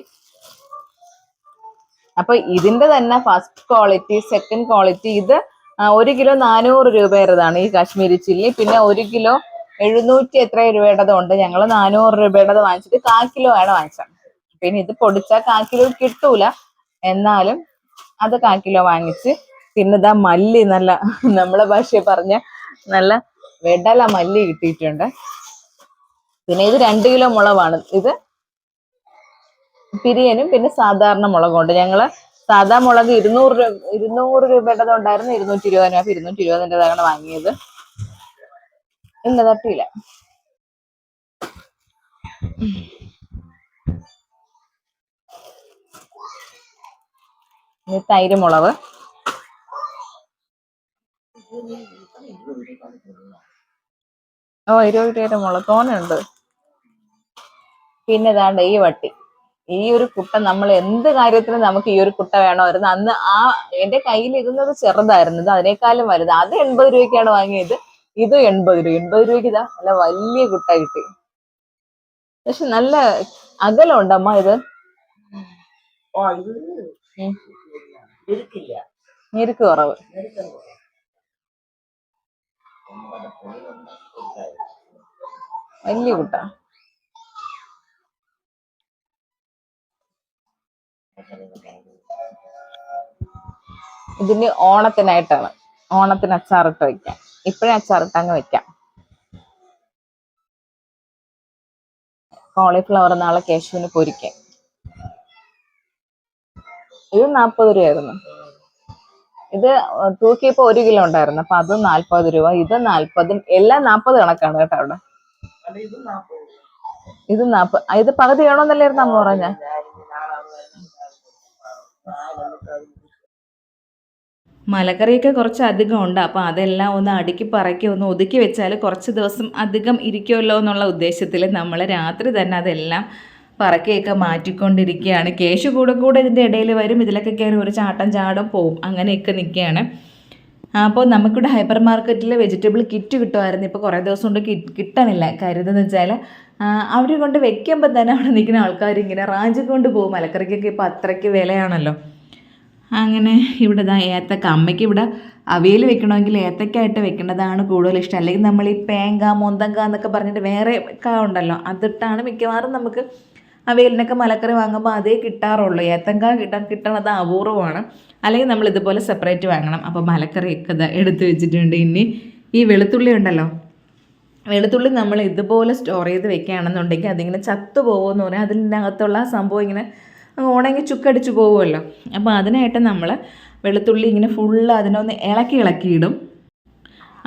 S1: അപ്പൊ ഇതിന്റെ തന്നെ ഫസ്റ്റ് ക്വാളിറ്റി, സെക്കൻഡ് ക്വാളിറ്റി. ഇത് 1 കിലോ 400 രൂപയുടേതാണ് ഈ കാശ്മീരി ചില്ലി. പിന്നെ 1 കിലോ 700 എത്ര രൂപയുടേതുണ്ട്. ഞങ്ങൾ 400 രൂപയുടേത് വാങ്ങിച്ചിട്ട് 1/4 കിലോ ആണ് വാങ്ങിച്ചത്. പിന്നെ ഇത് പൊടിച്ചാൽ 1/4 കിലോ കിട്ടൂല, എന്നാലും അത് 1/4 കിലോ വാങ്ങിച്ച്. പിന്നെ ഇതാ മല്ലി, നല്ല നമ്മളെ ഭാഷയിൽ പറഞ്ഞ നല്ല വെടല മല്ലി കിട്ടിയിട്ടുണ്ട്. പിന്നെ ഇത് 2 കിലോ മുളകാണ്. ഇത് പിരിയനും പിന്നെ സാധാരണ മുളകുണ്ട്. ഞങ്ങള് സാധാ മുളക് 200 രൂപയുടേത് ഉണ്ടായിരുന്നു, 220 രൂപ. 220-ൻ്റെതാണ് വാങ്ങിയത്. ഇല്ല, തട്ടിയില്ല. തൈര് മുളക്, ഓ 20 രൂപയുടെ മുളക് തോനുണ്ട്. പിന്നെ ഇതാണ്ട് ഈ വട്ടി, ഈ ഒരു കുട്ട നമ്മൾ എന്ത് കാര്യത്തിനും നമുക്ക് ഈ ഒരു കുട്ട വേണമായിരുന്നു. അന്ന് എന്റെ കയ്യിൽ ഇരുന്നത് ചെറുതായിരുന്നു, ഇത് അതിനേക്കാളും വലുത്. അത് 80 രൂപയ്ക്കാണ് വാങ്ങിയത്. ഇത് 80 രൂപ. 80 രൂപയ്ക്ക് ഇതാ നല്ല വലിയ കുട്ട കിട്ടി. പക്ഷെ നല്ല അകലമുണ്ട് അമ്മ ഇത്. ഞെരുക്ക് കുറവ്. വലിയ കുട്ട. ഇതിന് ഓണത്തിനായിട്ടാണ്. ഓണത്തിന് അച്ചാറിട്ട് വെക്കാം. ഇപ്പഴേ അച്ചാറിട്ട് അങ്ങ് വെക്കാം. കോളിഫ്ലവർ നാളെ കേശുവിന് പൊരിക്കാം. ഇത് 40 രൂപയായിരുന്നു. ഇത് തൂക്കിയപ്പോ 1 കിലോ ഉണ്ടായിരുന്നു. അപ്പൊ അത് 40 രൂപ. ഇത് 40. എല്ലാം 40 കണക്കാണ് കേട്ടോ അവിടെ. ഇത് 40. ഇത് പകുതി വേണമെന്നല്ലായിരുന്നു അമ്മ പറഞ്ഞ. മലക്കറിയൊക്കെ കുറച്ച് അധികം ഉണ്ട്. അപ്പോൾ അതെല്ലാം ഒന്ന് അടുക്കി പറക്കി ഒന്ന് ഒതുക്കി വെച്ചാൽ കുറച്ച് ദിവസം അധികം ഇരിക്കുമല്ലോ എന്നുള്ള ഉദ്ദേശത്തിൽ നമ്മൾ രാത്രി തന്നെ അതെല്ലാം പറക്കിയൊക്കെ മാറ്റിക്കൊണ്ടിരിക്കുകയാണ്. കേശു കൂടെ ഇതിൻ്റെ ഇടയിൽ വരും. ഇതിലൊക്കെ കയറി ഒരു ചാട്ടം ചാടും പോവും. അങ്ങനെയൊക്കെ നിൽക്കുകയാണ്. അപ്പോൾ നമുക്കിവിടെ ഹൈപ്പർ മാർക്കറ്റിൽ വെജിറ്റബിൾ കിറ്റ് കിട്ടുമായിരുന്നു. ഇപ്പോൾ കുറേ ദിവസം കൊണ്ട് കിട്ടണില്ല. കരുതെന്ന് വെച്ചാൽ അവർ കൊണ്ട് വെക്കുമ്പോൾ തന്നെ അവിടെ നിൽക്കുന്ന ആൾക്കാർ ഇങ്ങനെ റാഞ്ചിക്കൊണ്ട് പോകും. മലക്കറിക്കൊക്കെ ഇപ്പോൾ അത്രയ്ക്ക് വിലയാണല്ലോ. അങ്ങനെ ഇവിടെ ഇതാ ഏത്തക്ക. അമ്മയ്ക്ക് ഇവിടെ അവിയൽ വെക്കണമെങ്കിൽ ഏത്തക്കായിട്ട് വെക്കേണ്ടതാണ് കൂടുതൽ ഇഷ്ടം. അല്ലെങ്കിൽ നമ്മൾ ഈ പേങ്ക മൊന്തങ്ക എന്നൊക്കെ പറഞ്ഞിട്ട് വേറെ കാ ഉണ്ടല്ലോ, അതിട്ടാണ് മിക്കവാറും നമുക്ക് അവിയലിനൊക്കെ മലക്കറി വാങ്ങുമ്പോൾ അതേ കിട്ടാറുള്ളൂ. ഏത്തങ്ക കിട്ടണത് അപൂർവമാണ്. അല്ലെങ്കിൽ നമ്മൾ ഇതുപോലെ സെപ്പറേറ്റ് വാങ്ങണം. അപ്പോൾ മലക്കറിയൊക്കെ ഇതാ എടുത്ത് വെച്ചിട്ടുണ്ട്. ഇനി ഈ വെളുത്തുള്ളി ഉണ്ടല്ലോ, വെളുത്തുള്ളി നമ്മൾ ഇതുപോലെ സ്റ്റോർ ചെയ്ത് വെക്കുകയാണെന്നുണ്ടെങ്കിൽ അതിങ്ങനെ ചത്തു പോകുമെന്ന് പറഞ്ഞാൽ അതിൻ്റെ അകത്തുള്ള സംഭവം ഇങ്ങനെ ഉണങ്ങി ചുക്കടിച്ച് പോകുമല്ലോ. അപ്പോൾ അതിനായിട്ട് നമ്മൾ വെളുത്തുള്ളി ഇങ്ങനെ ഫുള്ള് അതിനൊന്ന് ഇളക്കിയിടും.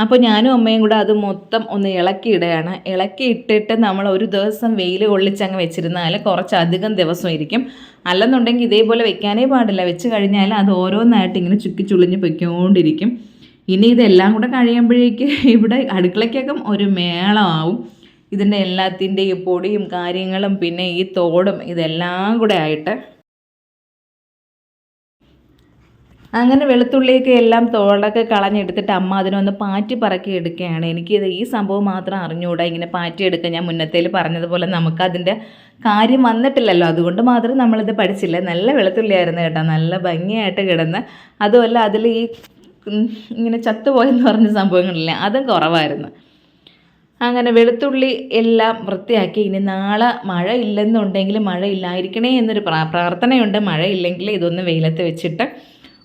S1: അപ്പോൾ ഞാനും അമ്മയും കൂടെ അത് മൊത്തം ഒന്ന് ഇളക്കിയിടുകയാണ്. ഇളക്കിയിട്ടിട്ട് നമ്മൾ ഒരു ദിവസം വെയിൽ കൊള്ളിച്ചങ്ങ് വെച്ചിരുന്നാൽ കുറച്ചധികം ദിവസം ഇരിക്കും. അല്ലെന്നുണ്ടെങ്കിൽ ഇതേപോലെ വെക്കാനേ പാടില്ല. വെച്ച് കഴിഞ്ഞാൽ അത് ഓരോന്നായിട്ട് ഇങ്ങനെ ചുക്കി ചുളിഞ്ഞ് പൊയ്ക്കൊണ്ടിരിക്കും. ഇനി ഇതെല്ലാം കൂടെ കഴിയുമ്പോഴേക്ക് ഇവിടെ അടുക്കളയ്ക്കകം ഒരു മേളമാവും. ഇതിൻ്റെ എല്ലാത്തിൻ്റെയും പൊടിയും കാര്യങ്ങളും പിന്നെ ഈ തോടും ഇതെല്ലാം കൂടെ ആയിട്ട്. അങ്ങനെ വെളുത്തുള്ളിയൊക്കെ എല്ലാം തോടൊക്കെ കളഞ്ഞെടുത്തിട്ട് അമ്മ അതിനൊന്ന് പാറ്റി പറക്കി എടുക്കുകയാണ്. എനിക്കിത് ഈ സംഭവം മാത്രം അറിഞ്ഞുകൂടാ, ഇങ്ങനെ പാറ്റിയെടുക്കുക. ഞാൻ മുന്നത്തേൽ പറഞ്ഞതുപോലെ നമുക്കതിൻ്റെ കാര്യം വന്നിട്ടില്ലല്ലോ, അതുകൊണ്ട് മാത്രം നമ്മളിത് പഠിച്ചില്ല. നല്ല വെളുത്തുള്ളിയായിരുന്നു കേട്ടോ, നല്ല ഭംഗിയായിട്ട് കിടന്ന്. അതുമല്ല അതിൽ ഈ ഇങ്ങനെ ചത്തുപോയെന്ന് പറഞ്ഞ സംഭവങ്ങളില്ല, അതും കുറവായിരുന്നു. അങ്ങനെ വെളുത്തുള്ളി എല്ലാം വൃത്തിയാക്കി. ഇനി നാളെ മഴ ഇല്ലെന്നുണ്ടെങ്കിൽ മഴ ഇല്ലായിരിക്കണേ എന്നൊരു പ്രാർത്ഥനയുണ്ട്. മഴയില്ലെങ്കിൽ ഇതൊന്ന് വെയിലത്ത് വെച്ചിട്ട്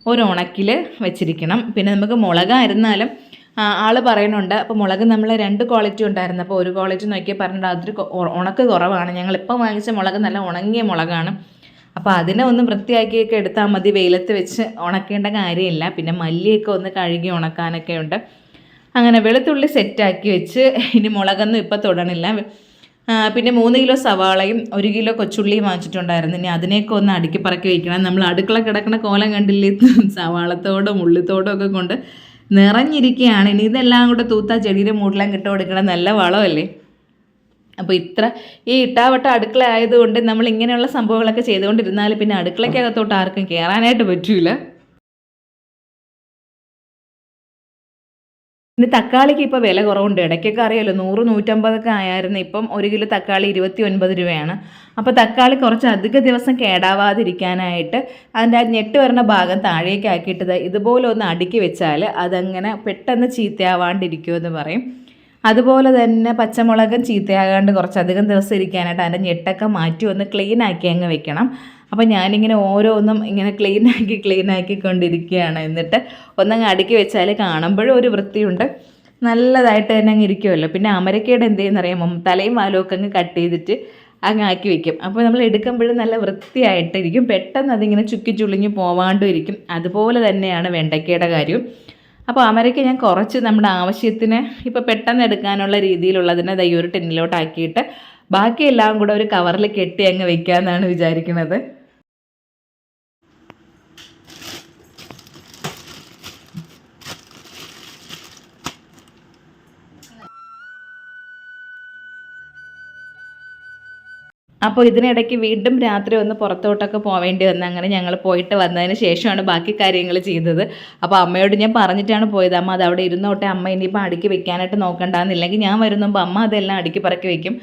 S1: ഒരു ഉണക്കിൽ വെച്ചിരിക്കണം. പിന്നെ നമുക്ക് മുളകായിരുന്നാലും ആൾ പറയുന്നുണ്ട്. അപ്പോൾ മുളക് നമ്മൾ 2 ക്വാളിറ്റി ഉണ്ടായിരുന്നു. അപ്പോൾ ഒരു ക്വാളിറ്റി നോക്കിയാൽ പറഞ്ഞിട്ട് അതൊരു ഉണക്ക് കുറവാണ്. ഞങ്ങളിപ്പോൾ വാങ്ങിച്ച മുളക് നല്ല ഉണങ്ങിയ മുളകാണ്. അപ്പോൾ അതിനെ ഒന്ന് വൃത്തിയാക്കിയൊക്കെ എടുത്താൽ മതി, വെയിലത്ത് വെച്ച് ഉണക്കേണ്ട കാര്യമില്ല. പിന്നെ മല്ലിയൊക്കെ ഒന്ന് കഴുകി ഉണക്കാനൊക്കെ ഉണ്ട്. അങ്ങനെ വെളുത്തുള്ളി സെറ്റാക്കി വെച്ച് ഇനി മുളകൊന്നും ഇപ്പോൾ തൊടണില്ല. പിന്നെ 3 കിലോ സവാളയും 1 കിലോ കൊച്ചുള്ളിയും വാങ്ങിച്ചിട്ടുണ്ടായിരുന്നു. ഇനി അതിനെയൊക്കെ ഒന്ന് അടുക്കി പറക്കി വയ്ക്കണം. നമ്മൾ അടുക്കള കിടക്കുന്ന കോലം കണ്ടില്ലേ, സവാളത്തോടും ഉള്ളിത്തോടും ഒക്കെ കൊണ്ട് നിറഞ്ഞിരിക്കുകയാണ്. ഇനി ഇതെല്ലാം കൂടെ തൂത്താ ചെടിയുടെ മൂട്ടിലും കിട്ടു കൊടുക്കണം. നല്ല വളമല്ലേ. അപ്പോൾ ഈ ഇട്ടാവട്ട അടുക്കള ആയതുകൊണ്ട് നമ്മൾ ഇങ്ങനെയുള്ള സംഭവങ്ങളൊക്കെ ചെയ്തുകൊണ്ടിരുന്നാൽ പിന്നെ അടുക്കളയ്ക്കകത്തോട്ട് ആർക്കും കയറാനായിട്ട് പറ്റില്ല. ഇനി തക്കാളിക്ക് ഇപ്പോൾ വില കുറവുണ്ട്. ഇടയ്ക്കൊക്കെ അറിയാമല്ലോ 100-150 ആയായിരുന്നു. ഇപ്പം 1 കിലോ തക്കാളി 29 രൂപയാണ്. അപ്പോൾ തക്കാളി കുറച്ച് അധിക ദിവസം കേടാവാതിരിക്കാനായിട്ട് അതിൻ്റെ ആ ഞെട്ട് വരുന്ന ഭാഗം താഴേക്ക് ആക്കിയിട്ടത് ഇതുപോലെ ഒന്ന് അടുക്കി വെച്ചാൽ അതങ്ങനെ പെട്ടെന്ന് ചീത്തയാവാണ്ടിരിക്കുമെന്ന് പറയും. അതുപോലെ തന്നെ പച്ചമുളകും ചീത്തയാകാണ്ട് കുറച്ചധികം ദിവസം ഇരിക്കാനായിട്ട് അതിൻ്റെ ഞെട്ടൊക്കെ മാറ്റി ഒന്ന് ക്ലീൻ ആക്കി അങ്ങ് വെക്കണം. അപ്പോൾ ഞാനിങ്ങനെ ഓരോന്നും ഇങ്ങനെ ക്ലീൻ ആക്കിക്കൊണ്ടിരിക്കുകയാണ്. എന്നിട്ട് ഒന്നങ്ങ് അടുക്കി വെച്ചാൽ കാണുമ്പോഴും ഒരു വൃത്തിയുണ്ട്, നല്ലതായിട്ട് തന്നെ അങ്ങ് ഇരിക്കുമല്ലോ. പിന്നെ അമരക്കയുടെ എന്ത് ചെയ്യുന്നറിയാമോ, തലയും വാലും ഒക്കെ അങ്ങ് കട്ട് ചെയ്തിട്ട് അങ്ങ് ആക്കി വെക്കും. അപ്പോൾ നമ്മൾ എടുക്കുമ്പോഴും നല്ല വൃത്തിയായിട്ടിരിക്കും. പെട്ടെന്ന് അതിങ്ങനെ ചുക്കി ചുളിഞ്ഞ് പോവാണ്ടും ഇരിക്കും. അതുപോലെ തന്നെയാണ് വെണ്ടയ്ക്കയുടെ കാര്യവും. അപ്പോൾ അമരയ്ക്ക് ഞാൻ കുറച്ച് നമ്മുടെ ആവശ്യത്തിന് ഇപ്പോൾ പെട്ടെന്ന് എടുക്കാനുള്ള രീതിയിലുള്ളതിനെ ഈ ഒരു ടിന്നിലോട്ടാക്കിയിട്ട് ബാക്കിയെല്ലാം കൂടെ ഒരു കവറിൽ കെട്ടി അങ്ങ് വെക്കാമെന്നാണ് വിചാരിക്കുന്നത്. അപ്പോൾ ഇതിനിടയ്ക്ക് വീണ്ടും രാത്രി ഒന്ന് പുറത്തോട്ടൊക്കെ പോവേണ്ടി വന്നു. അങ്ങനെ ഞങ്ങൾ പോയിട്ട് വന്നതിന് ശേഷമാണ് ബാക്കി കാര്യങ്ങൾ ചെയ്തത്. അപ്പോൾ അമ്മയോട് ഞാൻ പറഞ്ഞിട്ടാണ് പോയത്, അമ്മ അത് അവിടെ ഇരുന്നോട്ടെ, അമ്മ ഇനിയിപ്പോൾ അടുക്കി വെക്കാനായിട്ട് നോക്കണ്ടെന്നില്ലെങ്കിൽ ഞാൻ വരുന്നുമ്പോൾ അമ്മ അതെല്ലാം അടുക്കി പറക്കി വെക്കും.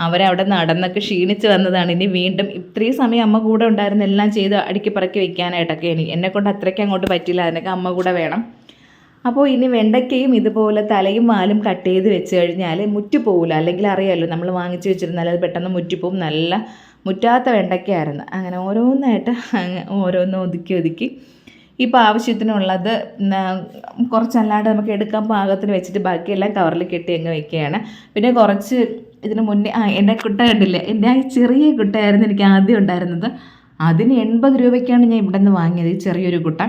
S1: അവരവിടെ നടന്നൊക്കെ ക്ഷീണിച്ച് വന്നതാണ്. ഇനി വീണ്ടും ഇത്രയും സമയം അമ്മ കൂടെ ഉണ്ടായിരുന്ന എല്ലാം ചെയ്ത് അടുക്കി പറക്കി വെക്കാനായിട്ടൊക്കെ എന്നെക്കൊണ്ട് അത്രയ്ക്ക് അങ്ങോട്ട് പറ്റില്ല, അതിനൊക്കെ അമ്മ കൂടെ വേണം. അപ്പോൾ ഇനി വെണ്ടയ്ക്കയും ഇതുപോലെ തലയും വാലും കട്ട് ചെയ്ത് വെച്ച് കഴിഞ്ഞാൽ മുറ്റി പോകില്ല. അല്ലെങ്കിൽ അറിയാമല്ലോ, നമ്മൾ വാങ്ങിച്ച് വെച്ചിരുന്നാൽ അത് പെട്ടെന്ന് മുറ്റിപ്പോവും. നല്ല മുറ്റാത്ത വെണ്ടയ്ക്കയായിരുന്നു. അങ്ങനെ ഓരോന്നായിട്ട് ഓരോന്ന് ഒതുക്കി ഇപ്പോൾ ആവശ്യത്തിനുള്ളത് കുറച്ചല്ലാണ്ട് നമുക്ക് എടുക്കാൻ പാകത്തിന് വെച്ചിട്ട് ബാക്കിയെല്ലാം കവറിൽ കെട്ടി അങ്ങ് വെക്കുകയാണ്. പിന്നെ കുറച്ച് ഇതിന് മുന്നേ എൻ്റെ കുട്ട കണ്ടില്ലേ, എൻ്റെ ആ ചെറിയ കുട്ടയായിരുന്നു എനിക്ക് ആദ്യം ഉണ്ടായിരുന്നത്. അതിന് 80 രൂപയ്ക്കാണ് ഞാൻ ഇവിടെ നിന്ന് വാങ്ങിയത്, ഈ ചെറിയൊരു കുട്ട.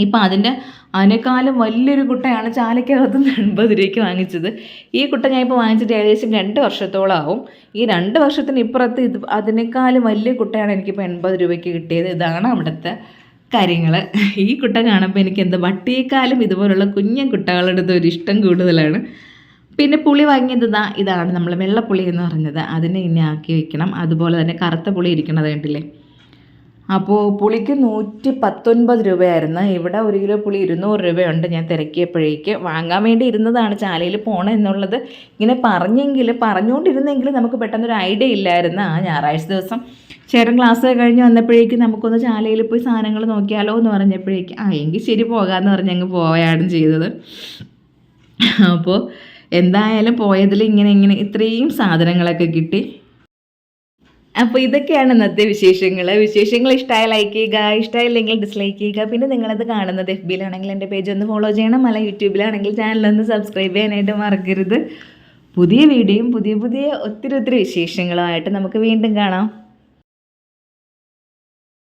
S1: ഇപ്പം അതിനേക്കാളും വലിയൊരു കുട്ടയാണ് ചാലക്കകത്തുനിന്ന് 80 രൂപയ്ക്ക് വാങ്ങിച്ചത്. ഈ കുട്ട ഞാൻ ഇപ്പോൾ വാങ്ങിച്ചിട്ട് ഏകദേശം 2 വർഷത്തോളം ആവും. ഈ 2 വർഷത്തിന് ഇപ്പുറത്ത് അതിനേക്കാളും വലിയ കുട്ടയാണ് എനിക്കിപ്പോൾ 80 രൂപയ്ക്ക് കിട്ടിയത്. ഇതാണ് അവിടുത്തെ കാര്യങ്ങൾ. ഈ കുട്ട കാണുമ്പോൾ എനിക്ക് എന്താ വട്ടിയേക്കാളും ഇതുപോലുള്ള കുഞ്ഞൻ കുട്ടകളുടെ ഒരു ഇഷ്ടം കൂടുതലാണ്. പിന്നെ പുളി വാങ്ങിയത് ഇതാണ് നമ്മൾ വെള്ളപ്പുളി എന്ന് പറഞ്ഞത്. അതിനെ ഇനി ആക്കി വയ്ക്കണം. അതുപോലെ തന്നെ കറുത്ത പുളി ഇരിക്കണത് കണ്ടില്ലേ. അപ്പോൾ പുളിക്ക് 119 രൂപയായിരുന്നു. ഇവിടെ 1 കിലോ പുളി 200 രൂപയുണ്ട്. ഞാൻ തിരക്കിയപ്പോഴേക്ക് വാങ്ങാൻ വേണ്ടി ഇരുന്നതാണ്, ചാലയിൽ പോകണം എന്നുള്ളത് ഇങ്ങനെ പറഞ്ഞുകൊണ്ടിരുന്നെങ്കിൽ നമുക്ക് പെട്ടെന്നൊരു ഐഡിയ ഇല്ലായിരുന്നു. ആ ഞായറാഴ്ച ദിവസം ചേട്ടൻ ക്ലാസ് കഴിഞ്ഞ് വന്നപ്പോഴേക്കും നമുക്കൊന്ന് ചാലയിൽ പോയി സാധനങ്ങൾ നോക്കിയാലോ എന്ന് പറഞ്ഞപ്പോഴേക്കും എങ്കിൽ ശരി പോകാമെന്ന് പറഞ്ഞ് അങ്ങ് പോവുകയാണ് ചെയ്തത്. അപ്പോൾ എന്തായാലും പോയതിൽ ഇങ്ങനെ ഇത്രയും സാധനങ്ങളൊക്കെ കിട്ടി. അപ്പോൾ ഇതൊക്കെയാണ് ഇന്നത്തെ വിശേഷങ്ങൾ ഇഷ്ടമായ ലൈക്ക് ചെയ്യുക, ഇഷ്ടമായില്ലെങ്കിൽ ഡിസ്ലൈക്ക് ചെയ്യുക. പിന്നെ നിങ്ങളത് കാണുന്നത് FBയിലാണെങ്കിൽ എൻ്റെ പേജ് ഒന്ന് ഫോളോ ചെയ്യണം, അല്ല യൂട്യൂബിലാണെങ്കിൽ ചാനലൊന്ന് സബ്സ്ക്രൈബ് ചെയ്യാനായിട്ട് മറക്കരുത്. പുതിയ വീഡിയോയും പുതിയ ഒത്തിരി വിശേഷങ്ങളുമായിട്ട് നമുക്ക് വീണ്ടും കാണാം.